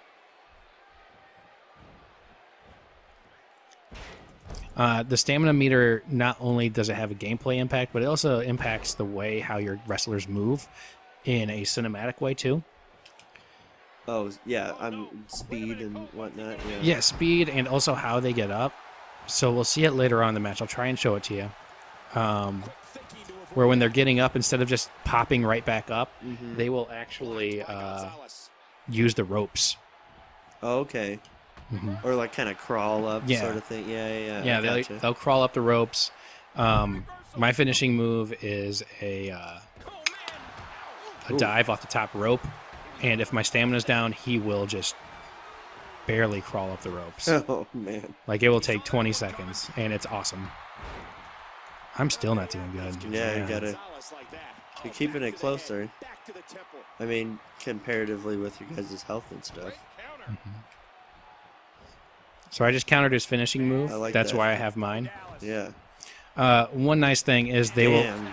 The stamina meter, not only does it have a gameplay impact, but it also impacts the way how your wrestlers move in a cinematic way, too. Oh, yeah, speed and whatnot. Yeah. Yeah, speed and also how they get up. So we'll see it later on in the match. I'll try and show it to you. Where when they're getting up, instead of just popping right back up, they will actually use the ropes. Oh, okay. Or like kind of crawl up Yeah. sort of thing. Yeah. Yeah, I gotcha. they'll crawl up the ropes. My finishing move is a dive off the top rope. And if my stamina's down, he will just barely crawl up the ropes. Oh, man. Like, it will take 20 seconds, and it's awesome. I'm still not doing good. Yeah, you gotta... You're keeping it closer. I mean, comparatively with your guys' health and stuff. So I just countered his finishing move. I like That's that. why I have mine. Yeah. One nice thing is Damn.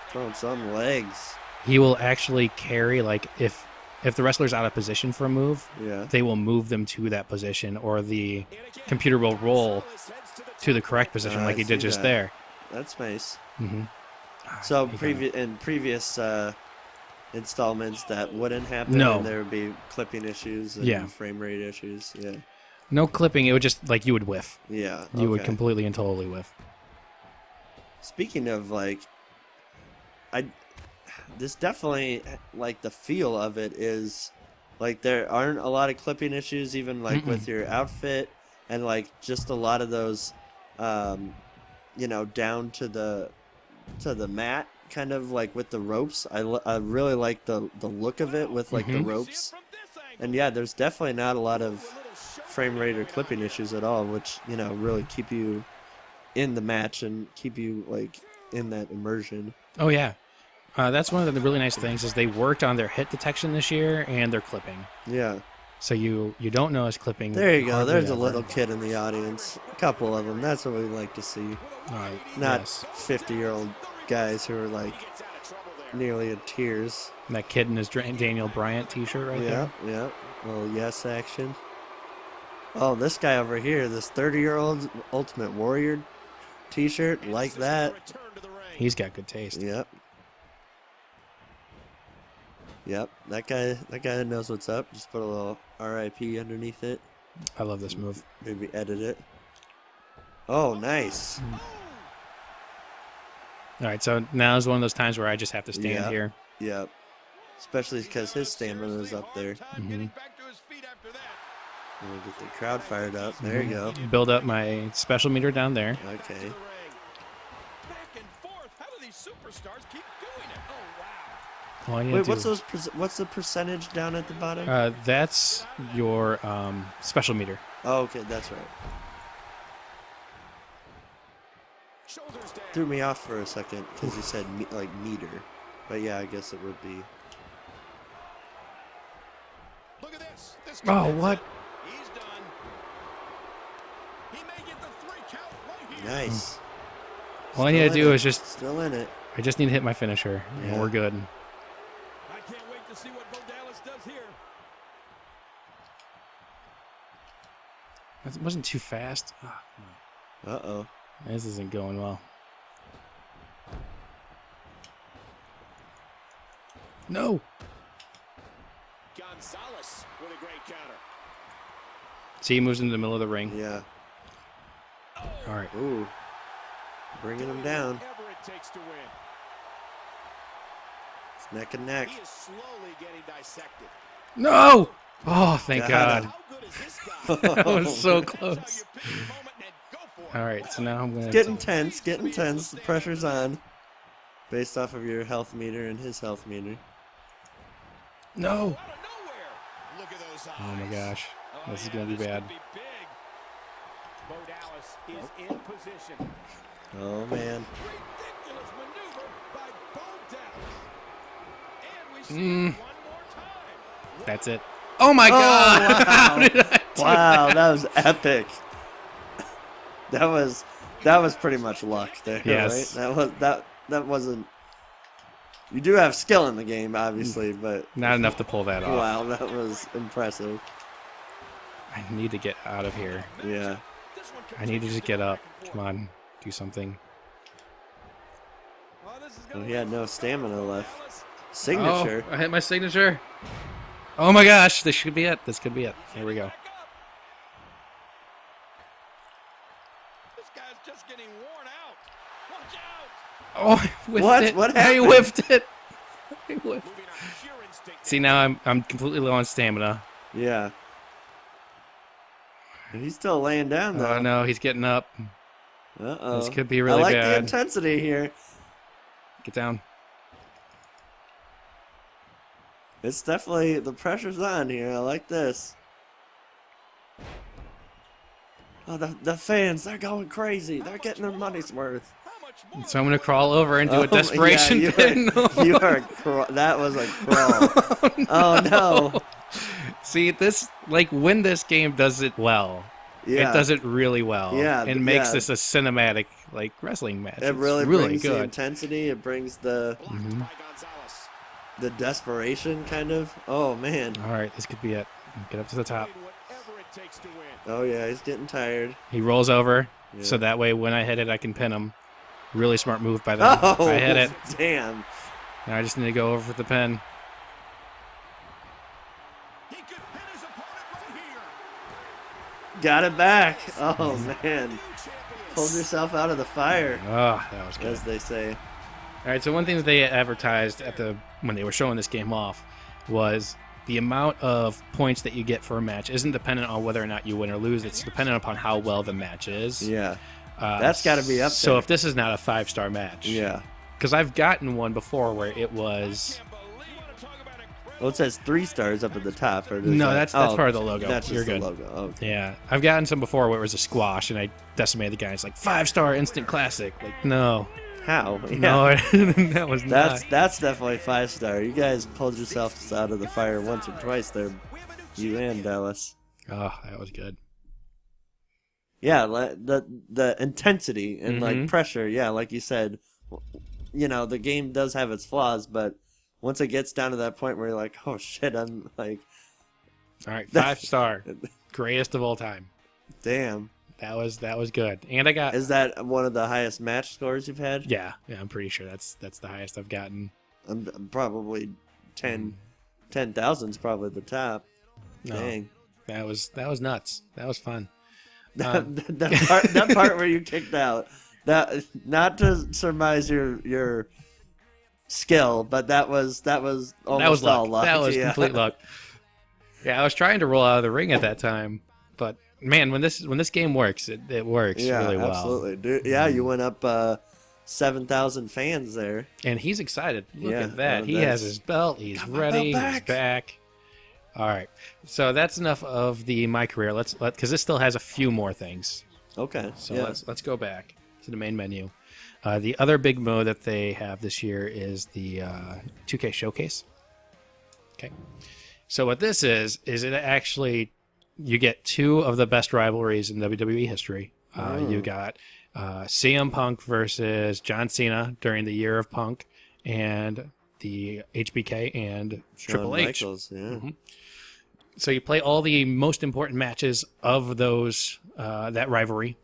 Throwing some legs. he will actually carry, like, if the wrestler's out of position for a move, Yeah. they will move them to that position, or the computer will roll to the correct position, I like he did see just that. there. That's nice. Mm-hmm. So in previous installments, that wouldn't happen. No. And there would be clipping issues and Yeah. frame rate issues. Yeah. No clipping. It would just, like, you would whiff. Yeah. You would okay. completely and totally whiff. Speaking of, like, this definitely, like, the feel of it is, like, there aren't a lot of clipping issues, even, like, with your outfit, and, like, just a lot of those, you know, down to the mat, kind of, like, with the ropes. I really like the look of it with, like, the ropes. And, yeah, there's definitely not a lot of frame rate or clipping issues at all, which, you know, really keep you in the match and keep you, like, in that immersion. Oh, yeah. That's one of the really nice things is they worked on their hit detection this year and their clipping. Yeah. So you don't notice clipping. There you go. hardly There's a ever. little kid in the audience. A couple of them. That's what we like to see. Not Yes. 50-year-old guys who are, like, nearly in tears. And that kid in his Daniel Bryant t-shirt right Yeah, there. yeah. Little yes action. Oh, this guy over here, this 30-year-old Ultimate Warrior t-shirt, like that. He's got good taste. Yep. Yep. That guy knows what's up. Just put a little RIP underneath it. I love this move. Maybe edit it. Oh, nice. All right, so now is one of those times where I just have to stand Yeah. here. Yep. Especially because his stamina is up there. Getting back to his feet after that. We'll get the crowd fired up. There you go. Build up my special meter down there. Okay. Back and forth. How do these superstars keep doing it? Oh, wow. All you Wait, do- what's the percentage down at the bottom? That's your special meter. Oh, okay, that's right. Shoulders down. Threw me off for a second because you said like meter, but yeah, I guess it would be. Look at this. This Oh, could be what? it. He's done. He may get the 3 count right here. Nice. All I need to Still in do it. is just, Still in it. I just need to hit my finisher, and Yeah. we're good. I can't wait to see what Bo Dallas does here. That wasn't too fast. Oh, Uh-oh. this isn't going well. No. Gonzalez with a great counter. See, he moves into the middle of the ring. Yeah. All right. Ooh. Bringing him down. Whatever it takes to win. It's neck and neck. He is slowly getting dissected. No. Oh, thank Got God. him. How good is this guy? That was so That's how close. you pick your moment and go for it. All right, so now I'm gonna. Getting tense, getting tense. The pressure's on. Based off of your health meter and his health meter. No. Out of nowhere. Look at those eyes. Oh my gosh, Oh, this is yeah, gonna be this bad. could be big. Bo Dallas is in position. Oh man. Ridiculous maneuver by Bo Dallas. And we see Mm. it one more time. That's it. Oh my God! wow. How did I do Wow, that? that was epic. That was pretty much luck there, Yes. right? That wasn't. You do have skill in the game, obviously, but Not enough to pull that off. wow, that was impressive. I need to get out of here. Yeah. This one I need to just get up. Come on, do something. Oh, this is Well, gonna he be had no fun. stamina left. Dallas. Signature. Oh, I hit my signature. Oh my gosh, this should be it. This could be it. Here we go. Back up. This guy's just getting worn out. Watch out. Oh, I whiffed What? it. What I happened? whiffed it. I whiffed. Moving on sheer instinct. See, now I'm completely low on stamina. Yeah. And he's still laying down though. Oh no, he's getting up. Uh-oh. This could be really I like the bad. intensity here. Get down. It's definitely the pressure's on here. I like this. Oh, the fans, they're going crazy. They're getting their money's worth. How much more? So I'm gonna crawl over and do Oh, a desperation yeah, pin. that was a crawl. Oh no. See, this when this game does it well, Yeah. it does it really well. Yeah, and makes yeah. this a cinematic wrestling match. It It's really brings the good. intensity. It brings the Blocked Mhm. by Gonzalez. desperation kind of. Oh man. All right, this could be it. Get up to the top. Doing whatever it takes to win. Oh yeah, he's getting tired. He rolls over, Yeah. so that way when I hit it, I can pin him. Really smart move by them. Oh, I hit it. Damn. Now I just need to go over for the pin. He could pin his opponent right here. Got it back. Oh man. New champions. Pulled yourself out of the fire, Oh, that was good. as they say. All right, so one thing that they advertised when they were showing this game off was the amount of points that you get for a match isn't dependent on whether or not you win or lose. It's dependent upon how well the match is. Yeah. That's gotta be up So there. if this is not a 5-star match, Yeah. because I've gotten one before where it was. Can't believe it. Talk about incredible. Well, it says 3 stars up at the top. Or does No, that- that's part of the logo. That's just You're the good. logo. Okay. Yeah, I've gotten some before where it was a squash and I decimated the guy. It's like 5-star instant classic. Like no, How? Yeah. no, that was not. That's definitely 5-star. You guys pulled yourselves out of the fire once or twice there, We have a new you and champion. Dallas. Oh, that was good. Yeah, the intensity and like Mhm. pressure. Yeah, like you said, the game does have its flaws, but once it gets down to that point where you're like, oh shit, I'm like, All right, 5-star, greatest of all time. damn. That was good. And I got Is that one of the highest match scores you've had? yeah, I'm pretty sure that's the highest I've gotten. I'm probably 10,000 is probably the top. No, Dang. that was nuts. That was fun. That part where you kicked out. That not to surmise your skill, but that was almost That was all luck. luck. That was yeah. complete luck. Yeah, I was trying to roll out of the ring at that time, but man, when this game works, it works Yeah, really well. absolutely. Dude, yeah, you went up 7,000 fans there. And he's excited. Look Yeah, at that. oh, He that's- has his belt. He's Got my ready. belt He's back. All right. So that's enough of the My Career. Because this still has a few more things. Okay. So yeah. let's go back to the main menu. The other big mode that they have this year is the 2K Showcase. Okay. So what this is it actually, you get two of the best rivalries in WWE history. You got CM Punk versus John Cena during the year of Punk, and the HBK and Triple Shawn H. Michaels, yeah. So you play all the most important matches of those that rivalry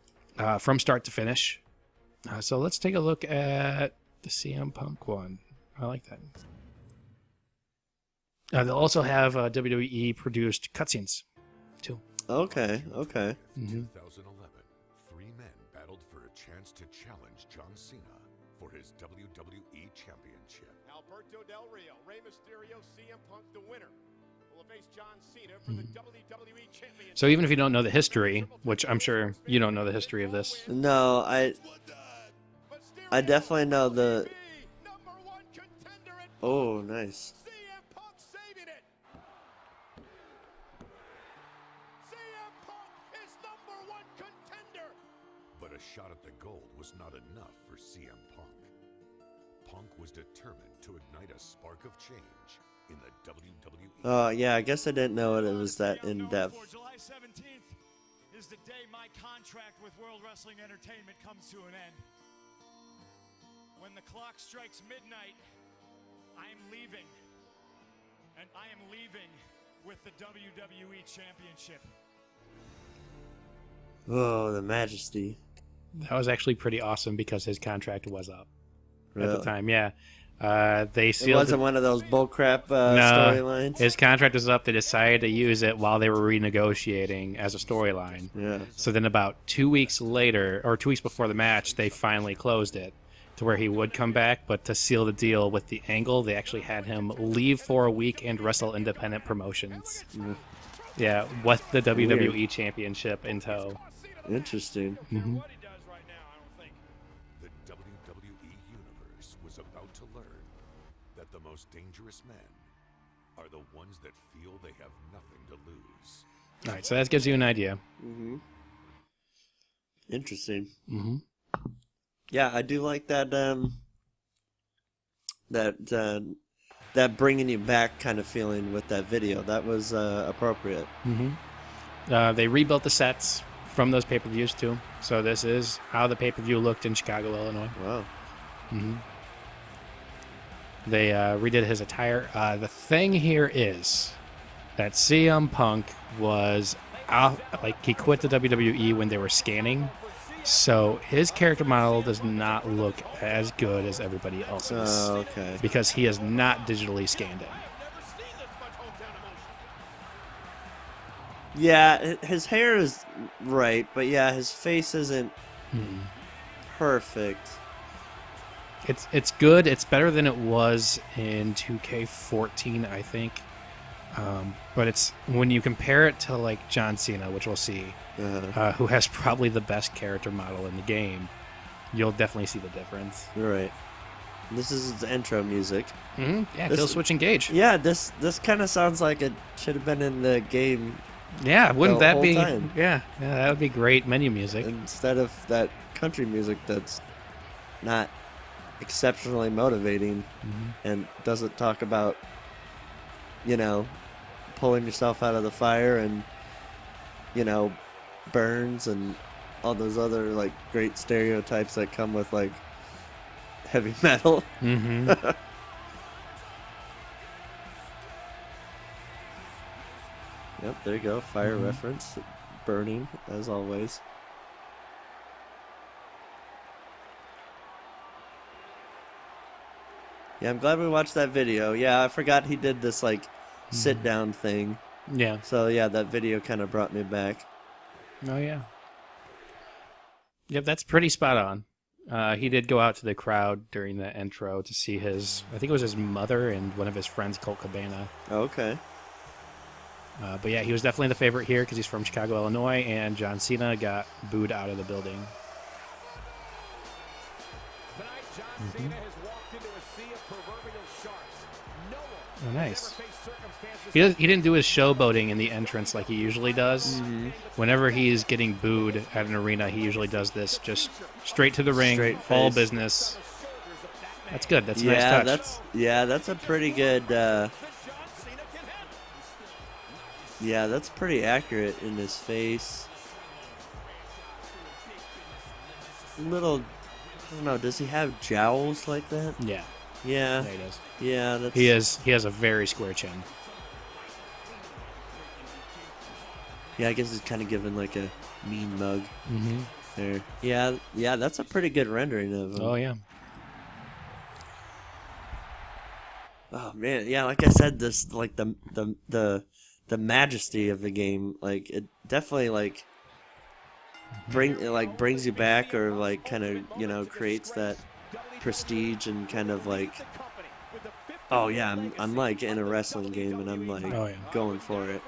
from start to finish. So let's take a look at the CM Punk one. I like that. They'll also have WWE produced cutscenes too. Okay. 2011, three men battled for a chance to challenge John Cena for his WWE Championship. Alberto Del Rio, Rey Mysterio, CM Punk, the winner, will face John Cena for the WWE Championship. So even if you don't know the history, which I'm sure you don't know the history of this, No, I definitely know the. Number one contender at Oh, nice. CM Punk saving it. CM Punk is number one contender. But a shot at the gold was not enough for CM Punk. Punk was determined to ignite a spark of change in the WWE. Oh, yeah, I guess I didn't know it was that in depth. July 17th is the day my contract with World Wrestling Entertainment comes to an end. When the clock strikes midnight, I am leaving. And I am leaving with the WWE Championship. Oh, the majesty. that was actually pretty awesome because his contract was up at Really? the time. Yeah. They It sealed wasn't one of those bullcrap No, storylines. his contract was up. They decided to use it while they were renegotiating as a storyline. Yeah. So then about 2 weeks later, or 2 weeks before the match, they finally closed it to where he would come back. But to seal the deal with the angle, they actually had him leave for a week and wrestle independent promotions. Yeah, with the WWE Championship in tow. Interesting. What he does right now, I don't think. The WWE Universe was about to learn that the most dangerous men are the ones that feel they have nothing to lose. All right, so that gives you an idea. Interesting. Mm-hmm. Yeah, I do like that. That bringing you back kind of feeling with that video. That was appropriate. They rebuilt the sets from those pay-per-views too. So this is how the pay-per-view looked in Chicago, Illinois. Wow. They redid his attire. The thing here is that CM Punk was out, like he quit the WWE when they were scanning. So his character model does not look as good as everybody else's Oh, okay. because he is not digitally scanned in. Yeah, his hair is right, but yeah, his face isn't perfect. It's good. It's better than it was in 2K14, I think. But it's when you compare it to like John Cena, which we'll see, who has probably the best character model in the game, you'll definitely see the difference. Right. This is his intro music. Yeah, This- kill switch engage. Yeah, this kind of sounds like it should have been in the game Yeah, wouldn't the that whole be? time. Yeah, that would be great menu music. instead of that country music that's not exceptionally motivating and doesn't talk about, pulling yourself out of the fire and, burns and all those other like great stereotypes that come with like heavy metal. Yep, there you go. Fire reference. Burning, as always. Yeah, I'm glad we watched that video. Yeah, I forgot he did this, like, sit-down thing. Yeah. So, yeah, that video kind of brought me back. Oh yeah. Yep, that's pretty spot on. He did go out to the crowd during the intro to see I think it was his mother and one of his friends, Colt Cabana. Okay. But yeah, he was definitely the favorite here because he's from Chicago, Illinois, and John Cena got booed out of the building. Tonight's Cena has walked into a sea of proverbial sharks. No one Oh, nice. has ever faced circumstances He didn't do his showboating in the entrance like he usually does. Whenever he's getting booed at an arena, he usually does this, just straight to the ring, Straight all face. business. That's good. That's a nice touch. That's a pretty good. Yeah, that's pretty accurate in his face. Little, I don't know. Does he have jowls like that? Yeah, Yeah. he does. Yeah, that's. He has a very square chin. Yeah, I guess he's kind of given like a mean mug Mm-hmm. there. Yeah, that's a pretty good rendering of him. Oh yeah. Oh man, yeah, like I said, this like the majesty of the game, like it definitely like brings you back, or like kind of creates that prestige and kind of like, oh yeah, I'm like in a wrestling game and I'm like Oh, yeah. going for it.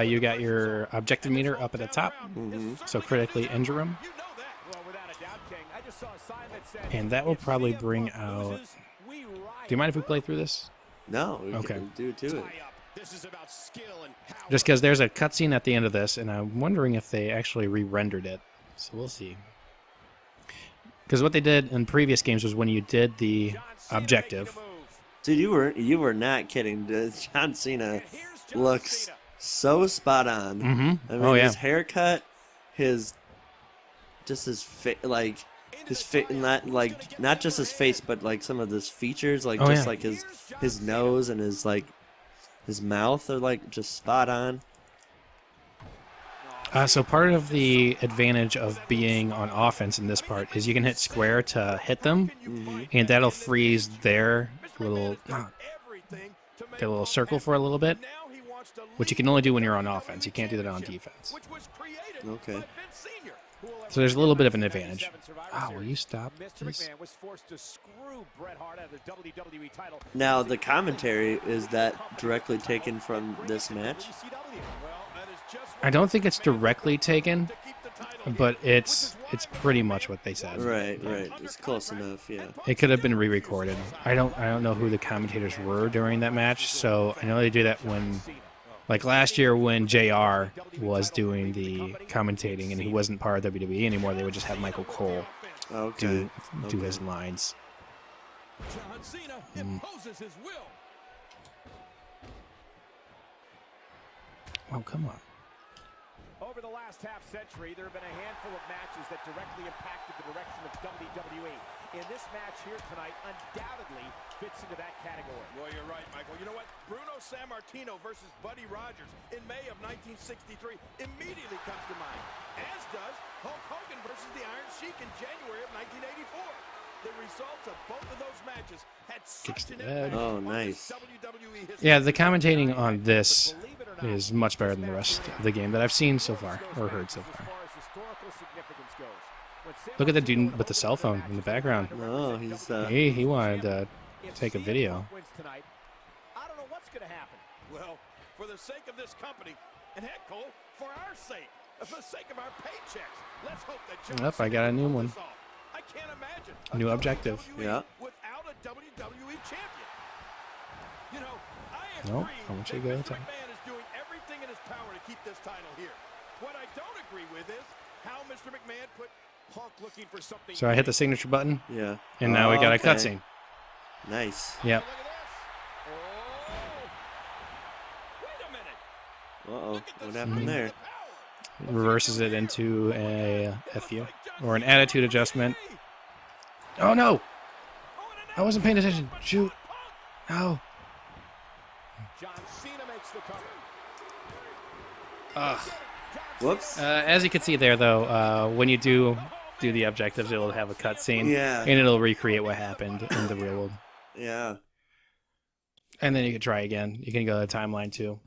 You got your objective meter up at the top, so critically injure him, and that will probably bring out. Do you mind if we play through this? No, we Okay. can do to it. Just because there's a cutscene at the end of this, and I'm wondering if they actually re-rendered it. So we'll see. Because what they did in previous games was when you did the objective. Dude, you were not kidding. John Cena looks so spot on. Mm-hmm. I mean, Oh yeah. his haircut, his not just his face, but like some of his features, like Oh, just yeah. like his nose and his mouth are like just spot on. So part of the advantage of being on offense in this part is you can hit square to hit them, and that'll freeze their little circle for a little bit, which you can only do when you're on offense. You can't do that on defense. Okay. So there's a little bit of an advantage. Oh, will you stop, please? Now the commentary, is that directly taken from this match? I don't think it's directly taken, but it's pretty much what they said. Right. It's close enough. Yeah. It could have been re-recorded. I don't know who the commentators were during that match, so I know they do that when, like last year when JR was doing the commentating and he wasn't part of WWE anymore, they would just have Michael Cole Okay. do his lines. John Cena imposes his will. Oh, come on. Over the last half century, there have been a handful of matches that directly impacted the direction of WWE. And this match here tonight undoubtedly fits into that category. Well, you're right, Michael. You know what? Bruno Sammartino versus Buddy Rogers in May of 1963 immediately comes to mind, as does Hulk Hogan versus the Iron Sheik in January of 1984. The results of both of those matches had Kicks such the an head. impact Oh, on nice. WWE history. Yeah, the commentating on this is much better than the rest of the game that I've seen so far, or heard so far. Look at the dude with the cell phone in the background. No, he's He wanted to take a video. I don't know what's going to happen. Well, for the sake of this company, and heck, Cole, for our sake, for the sake of our paychecks, let's hope that John Yep, I got a new Cena one. pulls this off. I can't imagine a New objective. WWE Yeah. without a WWE champion. You know, I Nope, agree I want you that to go Mr. to- McMahon is doing everything in his power to keep this title here. What I don't agree with is how Mr. McMahon put Hulk looking for something. So I hit the signature button, yeah. and now we got a Okay. cutscene. Nice. Yep. Look at this. Oh. Wait a minute. Uh-oh. Look at the What happened speed there? and the power. Reverses it into a FU, or an attitude adjustment. Oh no! I wasn't paying attention. Shoot. No. John Cena makes the cover. Ugh. Whoops. As you can see there, though, when you do the objectives, it'll have a cutscene, Yeah. and it'll recreate what happened in the real world. Yeah. And then you can try again. You can go to the timeline too.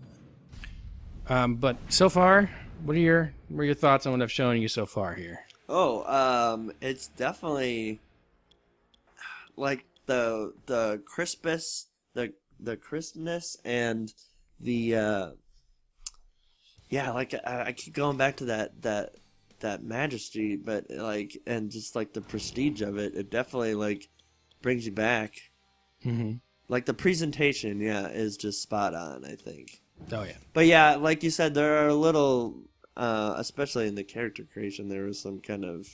But so far, what are your thoughts on what I've shown you so far here? Oh, it's definitely like the crispness, the crispness, and the yeah, like I keep going back to that that majesty, but like, and just like the prestige of it, it definitely like brings you back. Mm-hmm. Like the presentation, yeah, is just spot on, I think. Oh yeah. But yeah, like you said, there are a little, especially in the character creation, there was some kind of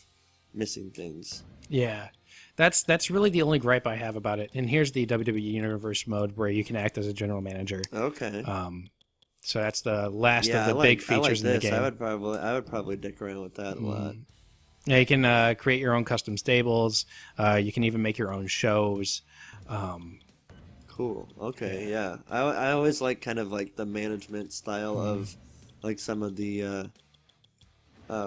missing things. Yeah. That's really the only gripe I have about it. And here's the WWE Universe mode where you can act as a general manager. Okay. So that's the last of the big features in the game. I would probably dick around with that a lot. Yeah, you can create your own custom stables. You can even make your own shows. Cool. Okay. Yeah. I always like kind of like the management style of like some of the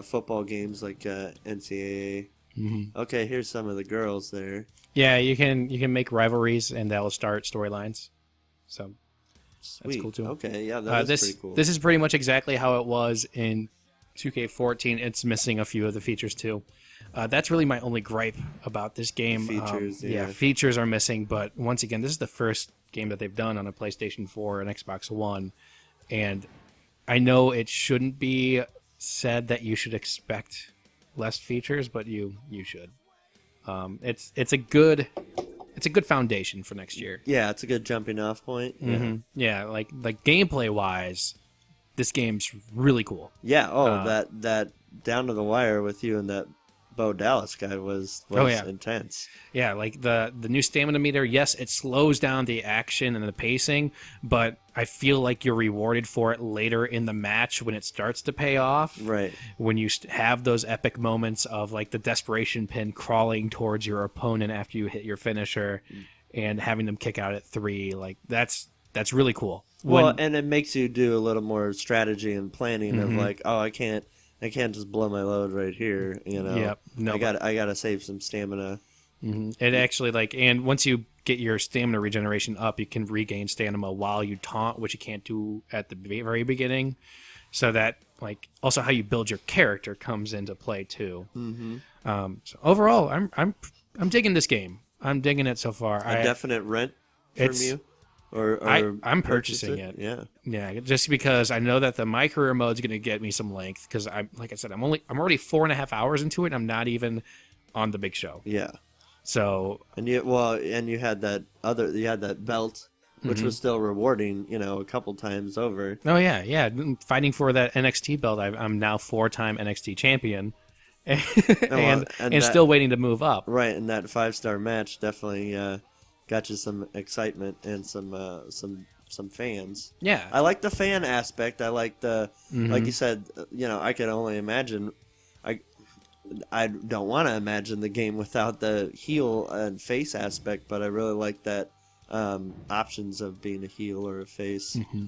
football games like NCAA. Mm-hmm. Okay. Here's some of the girls there. Yeah, you can make rivalries and that will start storylines. So. Sweet. That's cool too. Okay, yeah, that's pretty cool. This is pretty much exactly how it was in 2K14. It's missing a few of the features too. That's really my only gripe about this game. Features, yeah. Features are missing, but once again, this is the first game that they've done on a PlayStation 4 and Xbox One, and I know it shouldn't be said that you should expect less features, but you should. It's a good foundation for next year. Yeah, it's a good jumping off point. Yeah, yeah, like gameplay wise, this game's really cool. Yeah. Oh, that down to the wire with you and that Bo Dallas guy was intense. Yeah, like the new stamina meter. Yes, it slows down the action and the pacing, but I feel like you're rewarded for it later in the match when it starts to pay off. Right. When you have those epic moments of like the desperation pin crawling towards your opponent after you hit your finisher, and having them kick out at 3. Like that's really cool. Well, and it makes you do a little more strategy and planning of like, oh, I can't just blow my load right here, you know. Yep. No, I gotta save some stamina. It actually and once you get your stamina regeneration up, you can regain stamina while you taunt, which you can't do at the very beginning. So that like also how you build your character comes into play too. Mm-hmm. So overall, I'm digging this game. I'm digging it so far. A definite rent from you. Or I'm purchasing it. Yeah, just because I know that the My Career mode is going to get me some length because I'm already 4.5 hours into it. And I'm not even on the big show. Yeah. So and you had that belt, which was still rewarding, you know, a couple times over. Oh yeah, fighting for that NXT belt. I'm now 4-time NXT champion, and still waiting to move up. Right, and that 5-star match definitely. Got you some excitement and some fans. Yeah, I like the fan aspect. I like the like you said. You know, I can only imagine. I don't want to imagine the game without the heel and face aspect, but I really like that options of being a heel or a face. Mm-hmm.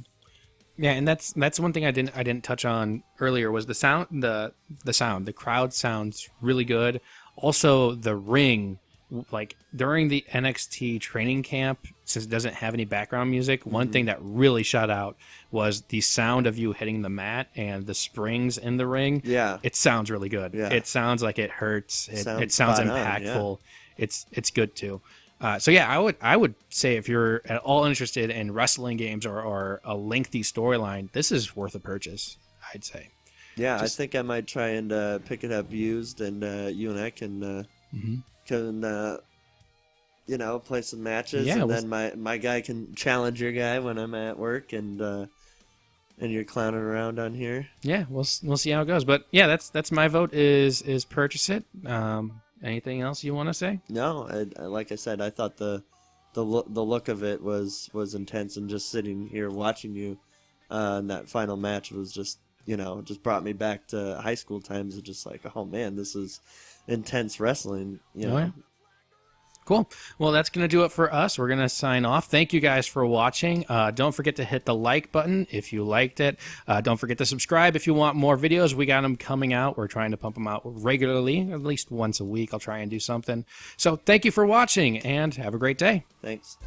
Yeah, and that's one thing I didn't touch on earlier was the sound. The sound. The crowd sounds really good. Also, the ring. Like during the NXT training camp, since it doesn't have any background music, one thing that really shot out was the sound of you hitting the mat and the springs in the ring. Yeah, it sounds really good. Yeah. It sounds like it hurts. It sounds impactful. Yeah. It's good too. So yeah, I would say if you're at all interested in wrestling games or a lengthy storyline, this is worth a purchase. I'd say. Yeah, I think I might try and pick it up used, and you and I can. Can you know, play some matches, and then my guy can challenge your guy when I'm at work, and you're clowning around on here. Yeah, we'll see how it goes. But yeah, that's my vote is purchase it. Anything else you want to say? No, like I said, I thought the look of it was intense, and just sitting here watching you in that final match was just, you know, just brought me back to high school times of just like, oh man, this is intense wrestling, you know. Oh, yeah. Cool. Well, that's going to do it for us. We're going to sign off. Thank you guys for watching. Don't forget to hit the like button if you liked it. Don't forget to subscribe if you want more videos. We got them coming out. We're trying to pump them out regularly, at least once a week. I'll try and do something. So thank you for watching, and have a great day. Thanks.